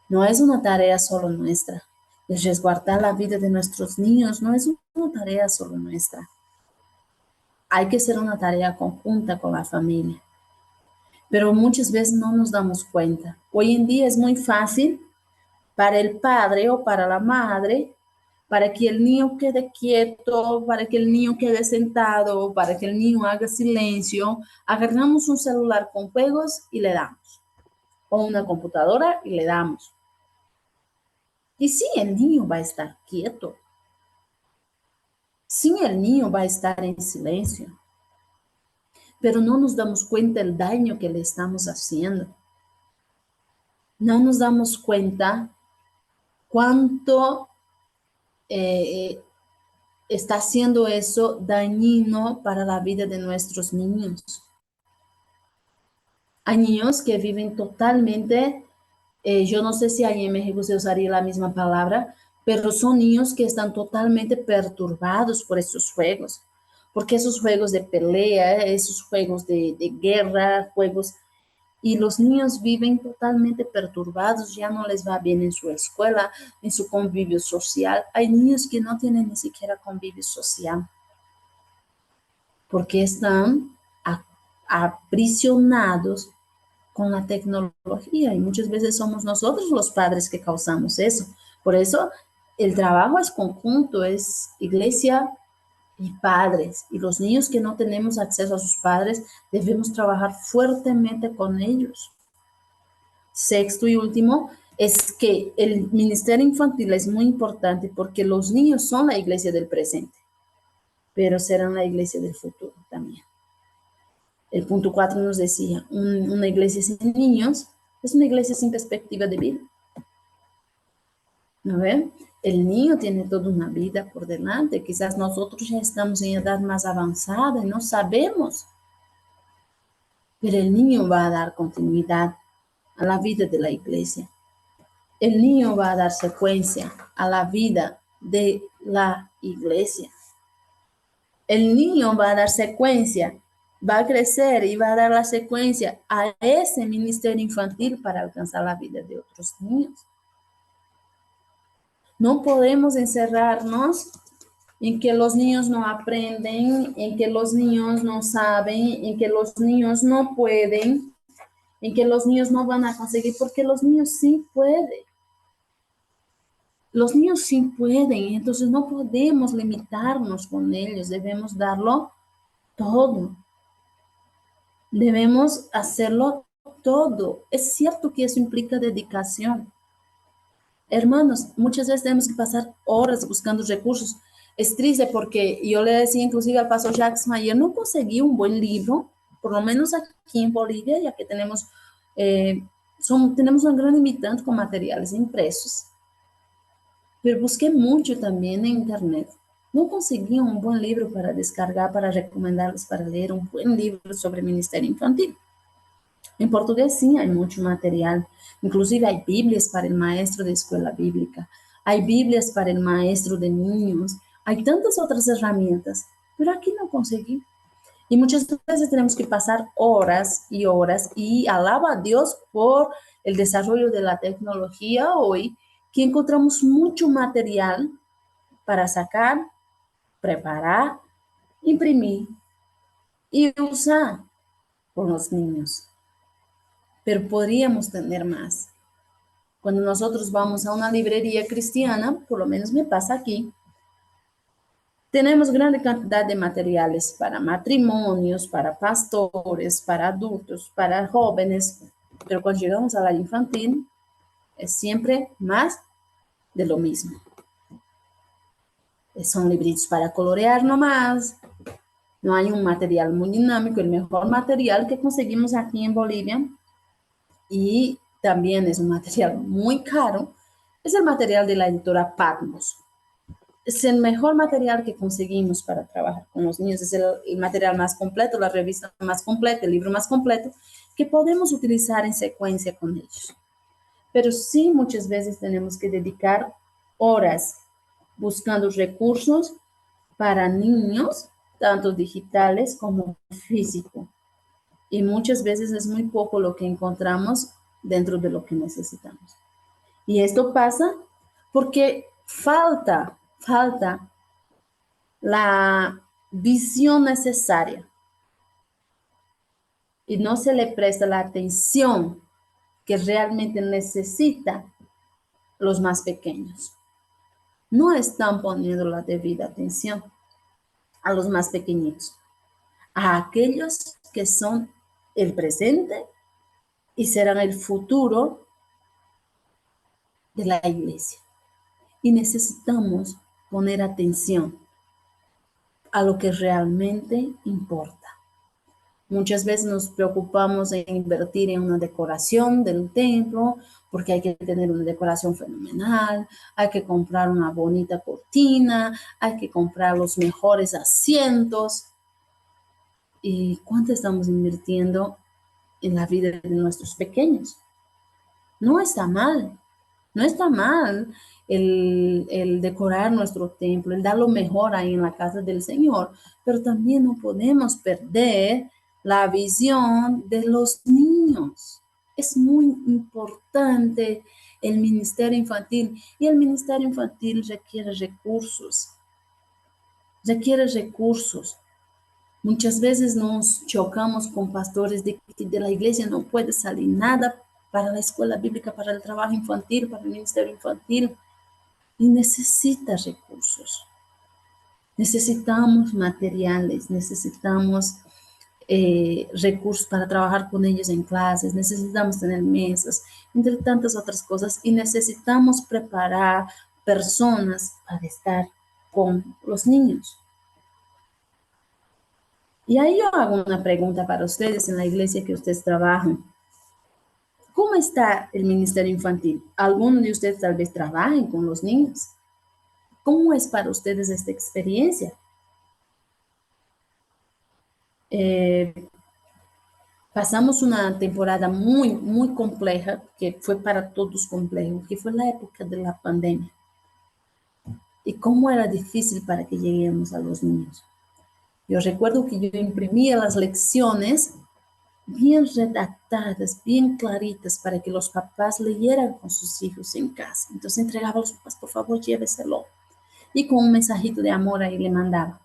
No es una tarea solo nuestra. El resguardar la vida de nuestros niños no es una tarea solo nuestra. Hay que ser una tarea conjunta con la familia. Pero muchas veces no nos damos cuenta. Hoy en día es muy fácil para el padre o para la madre, para que el niño quede quieto, para que el niño quede sentado, para que el niño haga silencio, agarramos un celular con juegos y le damos, o una computadora y le damos. Y sí, el niño va a estar quieto, sí, el niño va a estar en silencio, pero no nos damos cuenta del daño que le estamos haciendo. No nos damos cuenta cuánto está haciendo eso dañino para la vida de nuestros niños. Hay niños que viven totalmente, yo no sé si ahí en México se usaría la misma palabra, pero son niños que están totalmente perturbados por estos juegos, porque esos juegos de pelea, esos juegos de guerra, juegos, y los niños viven totalmente perturbados, ya no les va bien en su escuela, en su convivio social. Hay niños que no tienen ni siquiera convivio social, porque están aprisionados con la tecnología y muchas veces somos nosotros los padres que causamos eso. Por eso el trabajo es conjunto, es iglesia y padres. Y los niños que no tenemos acceso a sus padres, debemos trabajar fuertemente con ellos. Sexto y último es que el ministerio infantil es muy importante porque los niños son la iglesia del presente, pero serán la iglesia del futuro también. El punto 4 nos decía, una iglesia sin niños es una iglesia sin perspectiva de vida. ¿No ven? El niño tiene toda una vida por delante. Quizás nosotros ya estamos en edad más avanzada y no sabemos. Pero el niño va a dar continuidad a la vida de la iglesia. El niño va a dar secuencia a la vida de la iglesia. El niño va a dar secuencia, va a crecer y va a dar la secuencia a ese ministerio infantil para alcanzar la vida de otros niños. No podemos encerrarnos en que los niños no aprenden, en que los niños no saben, en que los niños no pueden, en que los niños no van a conseguir, porque los niños sí pueden. Los niños sí pueden, entonces no podemos limitarnos con ellos, debemos darlo todo. Debemos hacerlo todo. Es cierto que eso implica dedicación. Hermanos, muchas veces tenemos que pasar horas buscando recursos. Es triste porque yo le decía inclusive al pastor Jackson ayer, no conseguí un buen libro, por lo menos aquí en Bolivia, ya que eh, tenemos un gran limitante con materiales impresos. Pero busqué mucho también en internet. No conseguí un buen libro para descargar, para recomendarles para leer, un buen libro sobre ministerio infantil. En portugués sí hay mucho material, inclusive hay Biblias para el maestro de escuela bíblica, hay Biblias para el maestro de niños, hay tantas otras herramientas, pero aquí no conseguí. Y muchas veces tenemos que pasar horas y horas y alaba a Dios por el desarrollo de la tecnología hoy, que encontramos mucho material para sacar, preparar, imprimir y usar con los niños. Pero podríamos tener más. Cuando nosotros vamos a una librería cristiana, por lo menos me pasa aquí, tenemos grande cantidad de materiales para matrimonios, para pastores, para adultos, para jóvenes, pero cuando llegamos a la infantil, es siempre más de lo mismo. Son libritos para colorear nomás. No hay un material muy dinámico. El mejor material que conseguimos aquí en Bolivia, y también es un material muy caro, es el material de la editora Patmos. Es el mejor material que conseguimos para trabajar con los niños. Es el material más completo, la revista más completa, el libro más completo que podemos utilizar en secuencia con ellos. Pero sí, muchas veces tenemos que dedicar horas buscando recursos para niños, tanto digitales como físicos. Y muchas veces es muy poco lo que encontramos dentro de lo que necesitamos. Y esto pasa porque falta la visión necesaria y no se le presta la atención que realmente necesita los más pequeños. No están poniendo la debida atención a los más pequeñitos, a aquellos que son el presente y serán el futuro de la iglesia. Y necesitamos poner atención a lo que realmente importa. Muchas veces nos preocupamos en invertir en una decoración del templo, porque hay que tener una decoración fenomenal, hay que comprar una bonita cortina, hay que comprar los mejores asientos. ¿Y cuánto estamos invirtiendo en la vida de nuestros pequeños? No está mal, no está mal el decorar nuestro templo, el dar lo mejor ahí en la casa del Señor, pero también no podemos perder la visión de los niños. Es muy importante el ministerio infantil y el ministerio infantil requiere recursos, requiere recursos. Muchas veces nos chocamos con pastores de que de la iglesia no puede salir nada para la escuela bíblica, para el trabajo infantil, para el ministerio infantil. Y necesita recursos. Necesitamos materiales, necesitamos recursos para trabajar con ellos en clases, necesitamos tener mesas, entre tantas otras cosas, y necesitamos preparar personas para estar con los niños. Y ahí yo hago una pregunta para ustedes en la iglesia que ustedes trabajan. ¿Cómo está el ministerio infantil? ¿Alguno de ustedes tal vez trabajen con los niños? ¿Cómo es para ustedes esta experiencia? Eh, Pasamos una temporada muy compleja, que fue para todos complejo, que fue la época de la pandemia. Y cómo era difícil para que lleguemos a los niños. Yo recuerdo que yo imprimía las lecciones bien redactadas, bien claritas, para que los papás leyeran con sus hijos en casa. Entonces entregaba a los papás, por favor, lléveselo. Y con un mensajito de amor ahí le mandaba.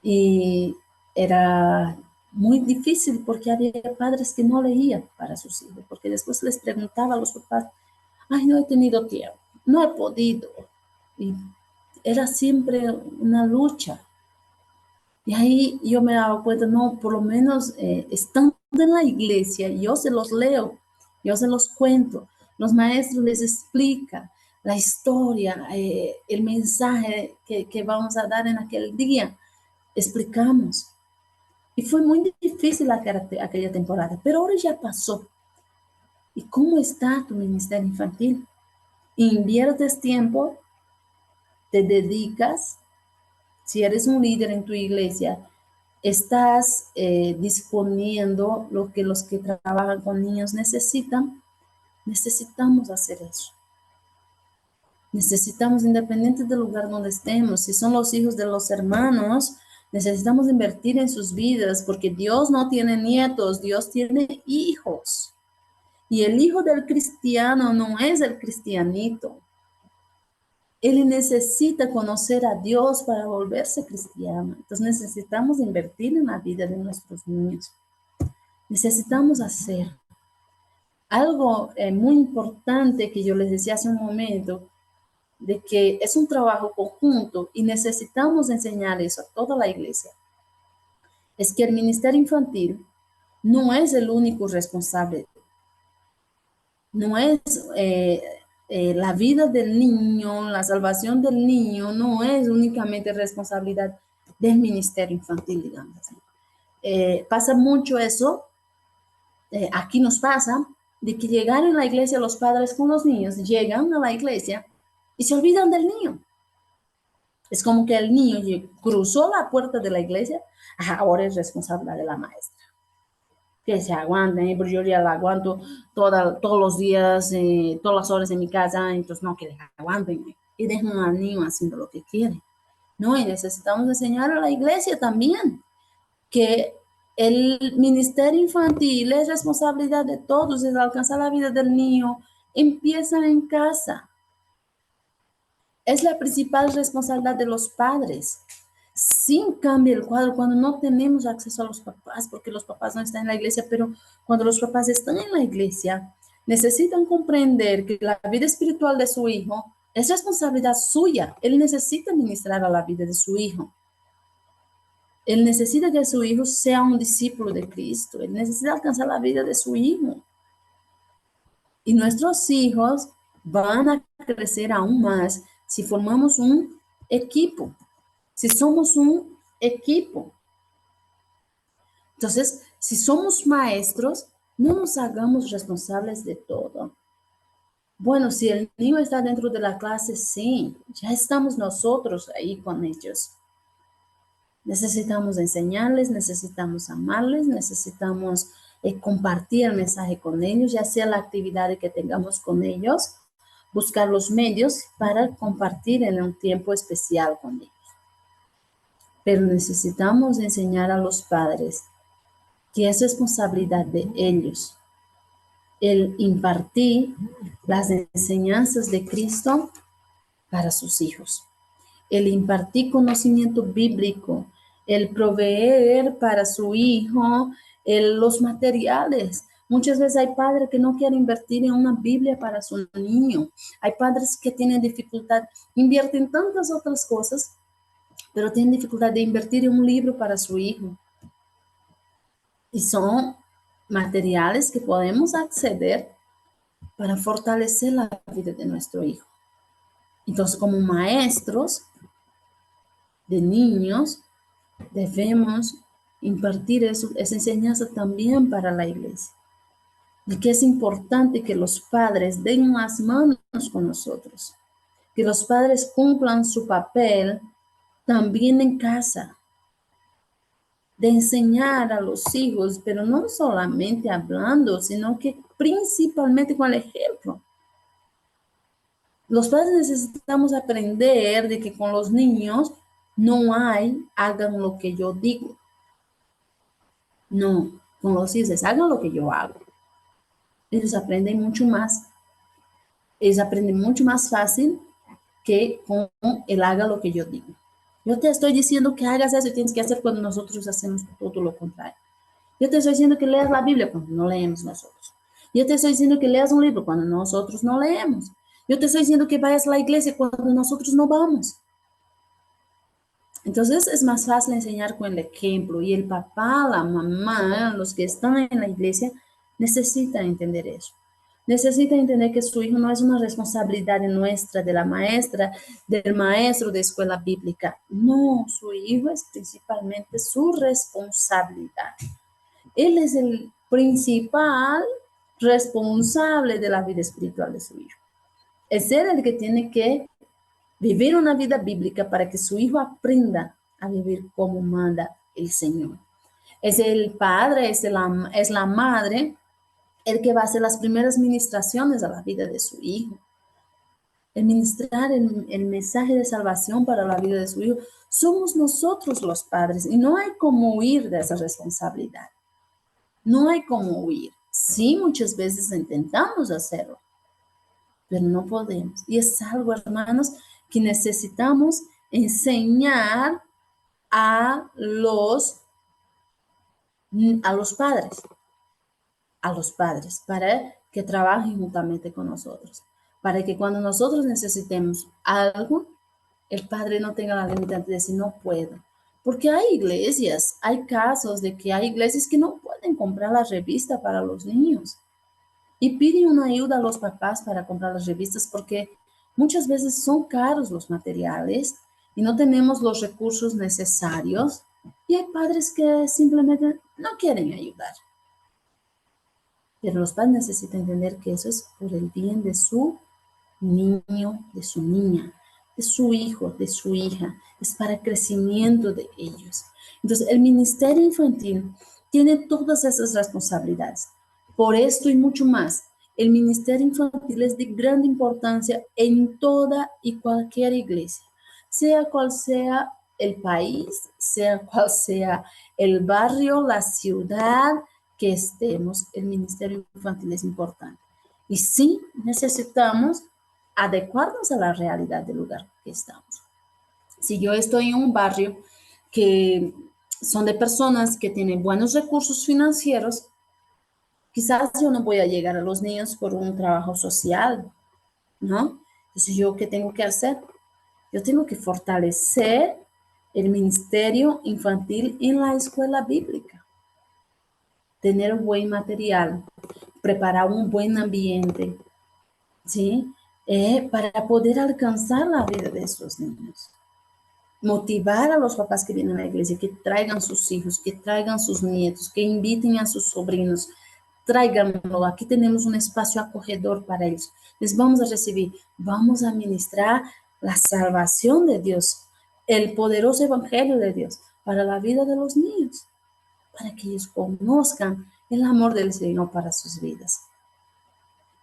Y era muy difícil porque había padres que no leían para sus hijos, porque después les preguntaba a los papás, ay, no he tenido tiempo, no he podido. Y era siempre una lucha. Y ahí yo me daba cuenta, no, por lo menos estando en la iglesia, yo se los leo, yo se los cuento, los maestros les explican la historia, el mensaje que vamos a dar en aquel día, explicamos. Y fue muy difícil aquella temporada, pero ahora ya pasó. ¿Y cómo está tu ministerio infantil? ¿Inviertes tiempo? ¿Te dedicas? Si eres un líder en tu iglesia, ¿estás disponiendo lo que los que trabajan con niños necesitan? Necesitamos hacer eso. Necesitamos, independiente del lugar donde estemos, si son los hijos de los hermanos, necesitamos invertir en sus vidas porque Dios no tiene nietos, Dios tiene hijos. Y el hijo del cristiano no es el cristianito. Él necesita conocer a Dios para volverse cristiano. Entonces necesitamos invertir en la vida de nuestros niños. Necesitamos hacer algo muy importante que yo les decía hace un momento, de que es un trabajo conjunto y necesitamos enseñar eso a toda la iglesia. Es que el ministerio infantil no es el único responsable, no es la vida del niño, la salvación del niño no es únicamente responsabilidad del ministerio infantil, digamos así. Pasa mucho eso, aquí nos pasa, de que llegaron a la iglesia los padres con los niños, llegan a la iglesia y se olvidan del niño. Es como que el niño cruzó la puerta de la iglesia, ahora es responsable de la maestra. Que se aguanten, pero yo ya la aguanto todos los días, todas las horas en mi casa, entonces no, que les aguanten y dejan al niño haciendo lo que quiere. No, y necesitamos enseñar a la iglesia también que el ministerio infantil es responsabilidad de todos, es alcanzar la vida del niño, empieza en casa. Es la principal responsabilidad de los padres. Sin cambio el cuadro cuando no tenemos acceso a los papás, porque los papás no están en la iglesia, pero cuando los papás están en la iglesia, necesitan comprender que la vida espiritual de su hijo es responsabilidad suya. Él necesita ministrar a la vida de su hijo. Él necesita que su hijo sea un discípulo de Cristo. Él necesita alcanzar la vida de su hijo. Y nuestros hijos van a crecer aún más si formamos un equipo, si somos un equipo. Entonces, si somos maestros, no nos hagamos responsables de todo. Bueno, si el niño está dentro de la clase, sí, ya estamos nosotros ahí con ellos. Necesitamos enseñarles, necesitamos amarles, necesitamos compartir el mensaje con ellos, ya sea la actividad que tengamos con ellos, buscar los medios para compartir en un tiempo especial con ellos. Pero necesitamos enseñar a los padres que es responsabilidad de ellos el impartir las enseñanzas de Cristo para sus hijos, el impartir conocimiento bíblico, el proveer para su hijo los materiales. Muchas veces hay padres que no quieren invertir en una Biblia para su niño. Hay padres que tienen dificultad, invierten en tantas otras cosas, pero tienen dificultad de invertir en un libro para su hijo. Y son materiales que podemos acceder para fortalecer la vida de nuestro hijo. Entonces, como maestros de niños, debemos impartir esa enseñanza también para la iglesia. De que es importante que los padres den las manos con nosotros, que los padres cumplan su papel también en casa, de enseñar a los hijos, pero no solamente hablando, sino que principalmente con el ejemplo. Los padres necesitamos aprender de que con los niños no hay, hagan lo que yo digo. No, con los hijos, hagan lo que yo hago. Ellos aprenden mucho más. Ellos aprenden mucho más fácil que con el haga lo que yo digo. Yo te estoy diciendo que hagas eso y tienes que hacer cuando nosotros hacemos todo lo contrario. Yo te estoy diciendo que leas la Biblia cuando no leemos nosotros. Yo te estoy diciendo que leas un libro cuando nosotros no leemos. Yo te estoy diciendo que vayas a la iglesia cuando nosotros no vamos. Entonces es más fácil enseñar con el ejemplo y el papá, la mamá, los que están en la iglesia necesitan entender eso. Necesitan entender que su hijo no es una responsabilidad nuestra, de la maestra, del maestro de escuela bíblica. No, su hijo es principalmente su responsabilidad. Él es el principal responsable de la vida espiritual de su hijo. Es él el que tiene que vivir una vida bíblica para que su hijo aprenda a vivir como manda el Señor. Es el padre, es la madre, el que va a hacer las primeras ministraciones a la vida de su hijo. El ministrar el mensaje de salvación para la vida de su hijo. Somos nosotros los padres y no hay como huir de esa responsabilidad. No hay como huir. Sí, muchas veces intentamos hacerlo, pero no podemos. Y es algo, hermanos, que necesitamos enseñar a los padres, para que trabajen juntamente con nosotros, para que cuando nosotros necesitemos algo, el padre no tenga la limitante de decir no puedo. Porque hay iglesias, hay casos de que hay iglesias que no pueden comprar la revista para los niños. y piden una ayuda a los papás para comprar las revistas porque muchas veces son caros los materiales y no tenemos los recursos necesarios y hay padres que simplemente no quieren ayudar. Pero los padres necesitan entender que eso es por el bien de su niño, de su niña, de su hijo, de su hija. Es para el crecimiento de ellos. Entonces, el ministerio infantil tiene todas esas responsabilidades. Por esto y mucho más, el ministerio infantil es de gran importancia en toda y cualquier iglesia, sea cual sea el país, sea cual sea el barrio, la ciudad que estemos, el ministerio infantil es importante. Y sí, necesitamos adecuarnos a la realidad del lugar que estamos. Si yo estoy en un barrio que son de personas que tienen buenos recursos financieros, quizás yo no voy a llegar a los niños por un trabajo social, ¿no? Entonces, ¿yo qué tengo que hacer? Yo tengo que fortalecer el ministerio infantil en la escuela bíblica, tener un buen material, preparar un buen ambiente, ¿sí? Para poder alcanzar la vida de esos niños. Motivar a los papás que vienen a la iglesia, que traigan sus hijos, que traigan sus nietos, que inviten a sus sobrinos, tráiganlo, aquí tenemos un espacio acogedor para ellos. Les vamos a recibir, vamos a ministrar la salvación de Dios, el poderoso evangelio de Dios para la vida de los niños, para que ellos conozcan el amor del Señor para sus vidas.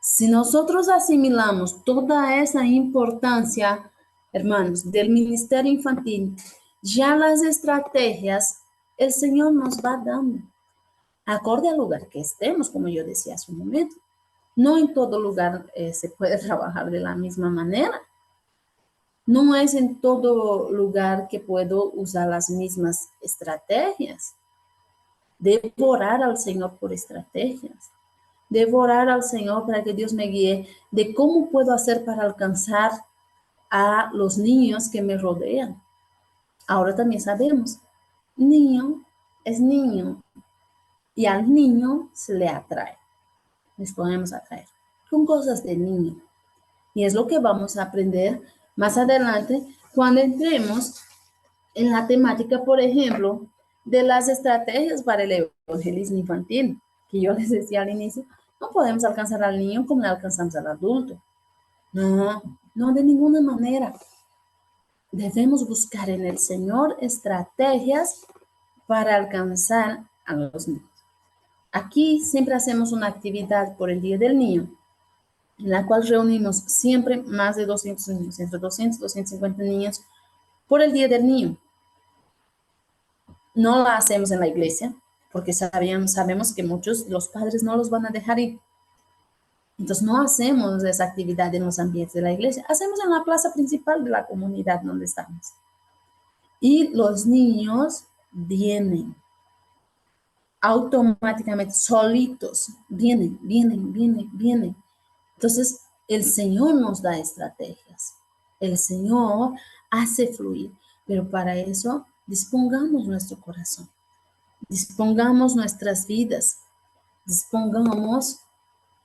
Si nosotros asimilamos toda esa importancia, hermanos, del ministerio infantil, ya las estrategias el Señor nos va dando, acorde al lugar que estemos, como yo decía hace un momento. No en todo lugar se puede trabajar de la misma manera. No es en todo lugar que puedo usar las mismas estrategias. Debo orar al Señor por estrategias. Debo orar al Señor para que Dios me guíe de cómo puedo hacer para alcanzar a los niños que me rodean. Ahora también sabemos, niño es niño y al niño se le atrae. Les podemos atraer con cosas de niño. Y es lo que vamos a aprender más adelante cuando entremos en la temática, por ejemplo, de las estrategias para el evangelismo infantil, que yo les decía al inicio, no podemos alcanzar al niño como le alcanzamos al adulto. No, no de ninguna manera. Debemos buscar en el Señor estrategias para alcanzar a los niños. Aquí siempre hacemos una actividad por el Día del Niño, en la cual reunimos siempre más de 200 niños, entre 200 y 250 niños por el Día del Niño. No la hacemos en la iglesia, porque sabemos que muchos, los padres no los van a dejar ir. Entonces no hacemos esa actividad en los ambientes de la iglesia, hacemos en la plaza principal de la comunidad donde estamos. Y los niños vienen automáticamente, solitos, vienen. Entonces el Señor nos da estrategias, el Señor hace fluir, pero para eso dispongamos nuestro corazón, dispongamos nuestras vidas, dispongamos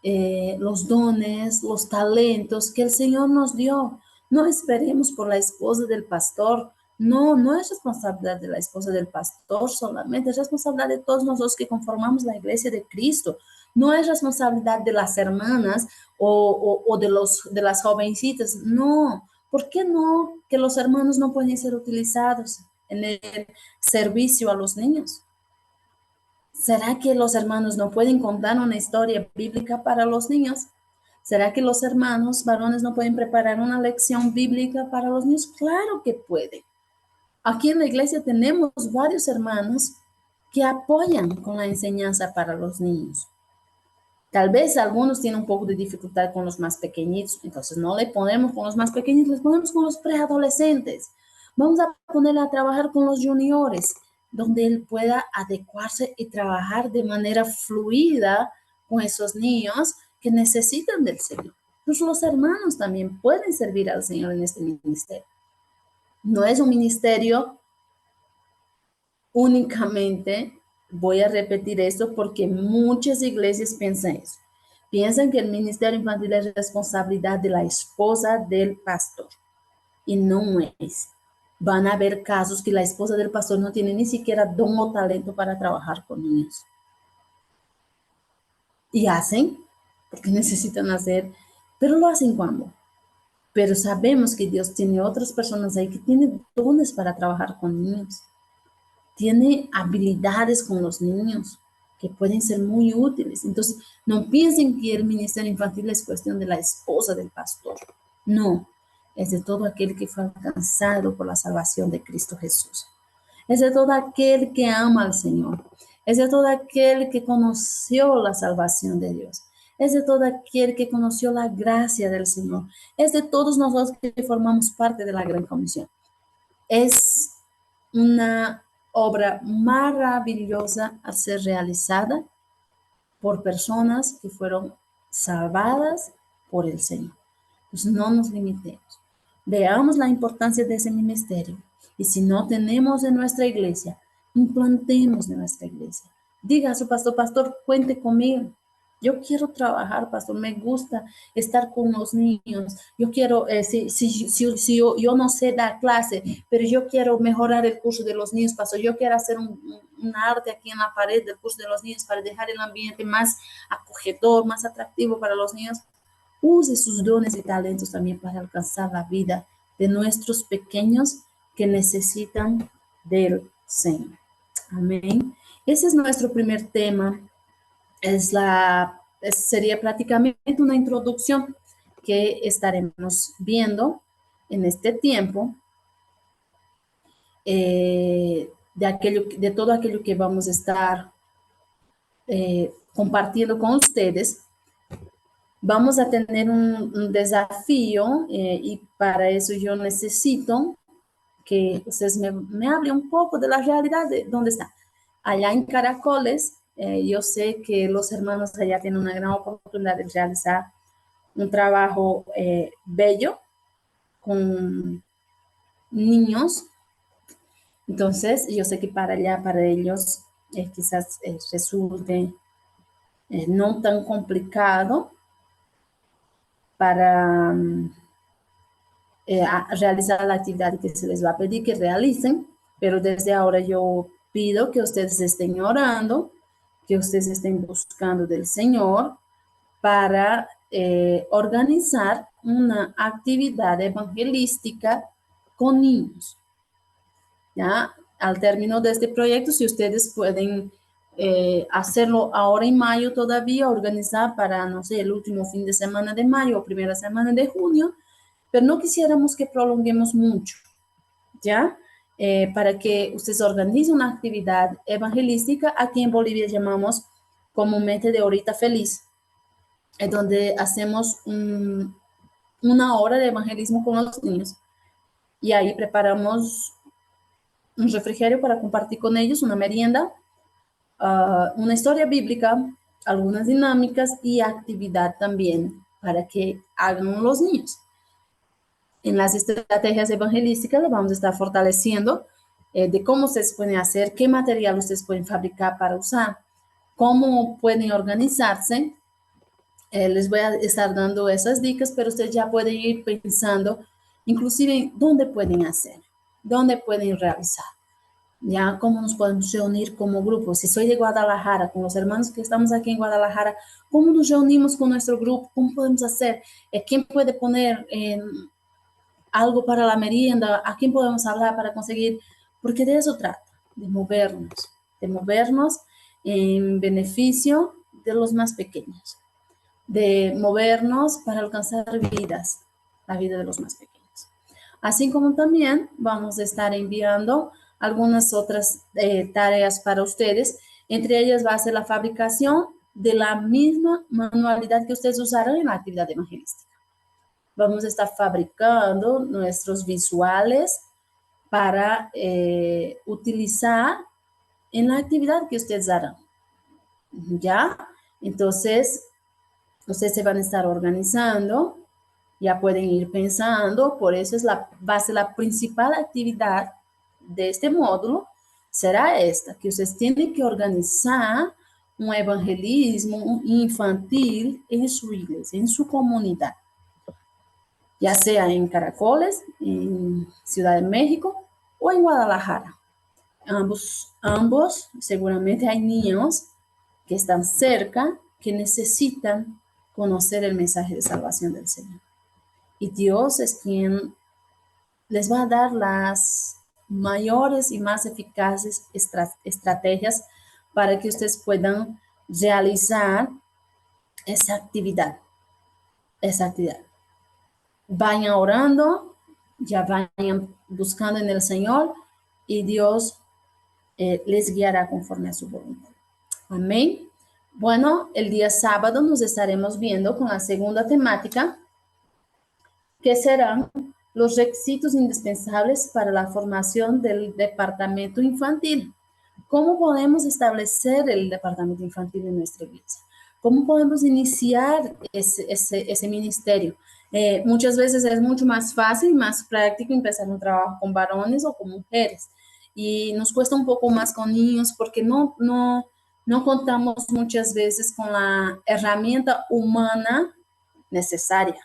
los dones, los talentos que el Señor nos dio. No esperemos por la esposa del pastor. No, no es responsabilidad de la esposa del pastor solamente, es responsabilidad de todos nosotros que conformamos la iglesia de Cristo. No es responsabilidad de las hermanas o de las jovencitas. No, ¿por qué no que los hermanos no pueden ser utilizados en el servicio a los niños? ¿Será que los hermanos no pueden contar una historia bíblica para los niños? ¿Será que los hermanos varones no pueden preparar una lección bíblica para los niños? Claro que pueden. Aquí en la iglesia tenemos varios hermanos que apoyan con la enseñanza para los niños. Tal vez algunos tienen un poco de dificultad con los más pequeñitos, entonces no le ponemos con los más pequeñitos, les ponemos con los preadolescentes. Vamos a ponerle a trabajar con los juniores, donde él pueda adecuarse y trabajar de manera fluida con esos niños que necesitan del Señor. Incluso los hermanos también pueden servir al Señor en este ministerio. No es un ministerio únicamente, voy a repetir esto porque muchas iglesias piensan eso. Piensan que el ministerio infantil es responsabilidad de la esposa del pastor y no es. Van a haber casos que la esposa del pastor no tiene ni siquiera don o talento para trabajar con niños. Y hacen, porque necesitan hacer, pero lo hacen cuando. Pero sabemos que Dios tiene otras personas ahí que tienen dones para trabajar con niños. Tiene habilidades con los niños que pueden ser muy útiles. Entonces, no piensen que el ministerio infantil es cuestión de la esposa del pastor. No, es de todo aquel que fue alcanzado por la salvación de Cristo Jesús. Es de todo aquel que ama al Señor. Es de todo aquel que conoció la salvación de Dios. Es de todo aquel que conoció la gracia del Señor. Es de todos nosotros que formamos parte de la gran comisión. Es una obra maravillosa a ser realizada por personas que fueron salvadas por el Señor. Entonces no nos limitemos. Veamos la importancia de ese ministerio. Y si no tenemos en nuestra iglesia, implantemos en nuestra iglesia. Diga a su pastor, pastor, cuente conmigo. Yo quiero trabajar, pastor, me gusta estar con los niños. Yo quiero, si yo no sé dar clase, pero yo quiero mejorar el curso de los niños, pastor. Yo quiero hacer un arte aquí en la pared del curso de los niños para dejar el ambiente más acogedor, más atractivo para los niños. Use sus dones y talentos también para alcanzar la vida de nuestros pequeños que necesitan del Señor. Amén. Ese es nuestro primer tema. Sería prácticamente una introducción que estaremos viendo en este tiempo de todo aquello que vamos a estar compartiendo con ustedes. Vamos a tener un desafío y para eso yo necesito que ustedes me hablen un poco de la realidad de dónde está. Allá en Caracoles, yo sé que los hermanos allá tienen una gran oportunidad de realizar un trabajo bello con niños. Entonces, yo sé que para allá, para ellos, quizás resulte no tan complicado para realizar la actividad que se les va a pedir que realicen, pero desde ahora yo pido que ustedes estén orando, que ustedes estén buscando del Señor para organizar una actividad evangelística con niños. ¿Ya? Al término de este proyecto, si ustedes pueden hacerlo ahora en mayo todavía, organizar para, no sé, el último fin de semana de mayo o primera semana de junio, pero no quisiéramos que prolonguemos mucho, ¿ya? Para que ustedes organicen una actividad evangelística, aquí en Bolivia llamamos comúnmente de horita feliz, donde hacemos una hora de evangelismo con los niños y ahí preparamos un refrigerio para compartir con ellos, una merienda, una historia bíblica, algunas dinámicas y actividad también para que hagan los niños. En las estrategias evangelísticas le vamos a estar fortaleciendo de cómo ustedes pueden hacer, qué material ustedes pueden fabricar para usar, cómo pueden organizarse. Les voy a estar dando esas dicas, pero ustedes ya pueden ir pensando inclusive dónde pueden hacer, dónde pueden realizar, ya cómo nos podemos reunir como grupo. Si soy de Guadalajara, con los hermanos que estamos aquí en Guadalajara, ¿cómo nos reunimos con nuestro grupo? ¿Cómo podemos hacer? ¿Quién puede poner algo para la merienda? ¿A quién podemos hablar para conseguir? Porque de eso trata, de movernos en beneficio de los más pequeños, de movernos para alcanzar vidas, la vida de los más pequeños. Así como también vamos a estar enviando algunas otras tareas para ustedes. Entre ellas va a ser la fabricación de la misma manualidad que ustedes usaron en la actividad evangelística. Vamos a estar fabricando nuestros visuales para utilizar en la actividad que ustedes harán. ¿Ya? Entonces, ustedes se van a estar organizando, ya pueden ir pensando, por eso va a ser la principal actividad de este módulo, será esta, que ustedes tienen que organizar un evangelismo infantil en su iglesia, en su comunidad, ya sea en Caracoles, en Ciudad de México o en Guadalajara. Ambos, seguramente hay niños que están cerca, que necesitan conocer el mensaje de salvación del Señor. Y Dios es quien les va a dar las mayores y más eficaces estrategias para que ustedes puedan realizar esa actividad. Esa actividad. Vayan orando, ya vayan buscando en el Señor y Dios les guiará conforme a su voluntad. Amén. Bueno, el día sábado nos estaremos viendo con la segunda temática, que serán los requisitos indispensables para la formación del departamento infantil. ¿Cómo podemos establecer el departamento infantil en nuestra iglesia? ¿Cómo podemos iniciar ese ministerio? Muchas veces es mucho más fácil, más práctico empezar un trabajo con varones o con mujeres. Y nos cuesta un poco más con niños porque no contamos muchas veces con la herramienta humana necesaria.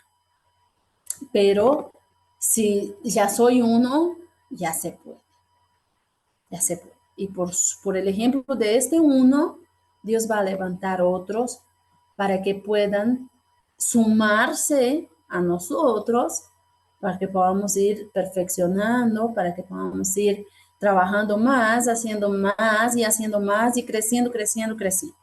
Pero si ya soy uno, ya se puede. Ya se puede. Y por el ejemplo de este uno, Dios va a levantar otros para que puedan sumarse a nosotros, para que podamos ir perfeccionando, para que podamos ir trabajando más y haciendo más y creciendo, creciendo, creciendo.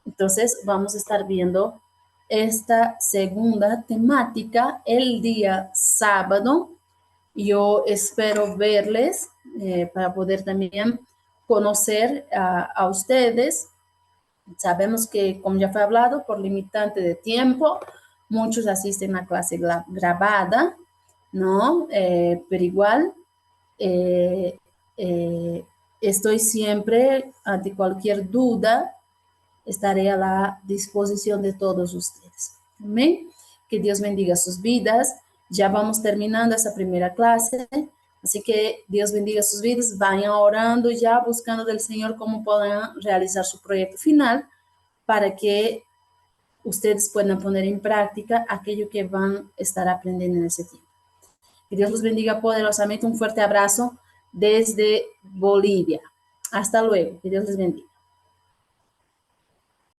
Entonces vamos a estar viendo esta segunda temática el día sábado. Yo espero verles para poder también conocer a ustedes. Sabemos que, como ya fue hablado, por limitante de tiempo, muchos asisten a clase grabada, ¿no? Pero igual, eh, eh, estoy siempre ante cualquier duda, estaré a la disposición de todos ustedes. Amén. Que Dios bendiga sus vidas. Ya vamos terminando esa primera clase, así que Dios bendiga sus vidas. Vayan orando ya, buscando del Señor cómo puedan realizar su proyecto final para que ustedes puedan poner en práctica aquello que van a estar aprendiendo en ese tiempo. Que Dios los bendiga poderosamente. Un fuerte abrazo desde Bolivia. Hasta luego. Que Dios les bendiga.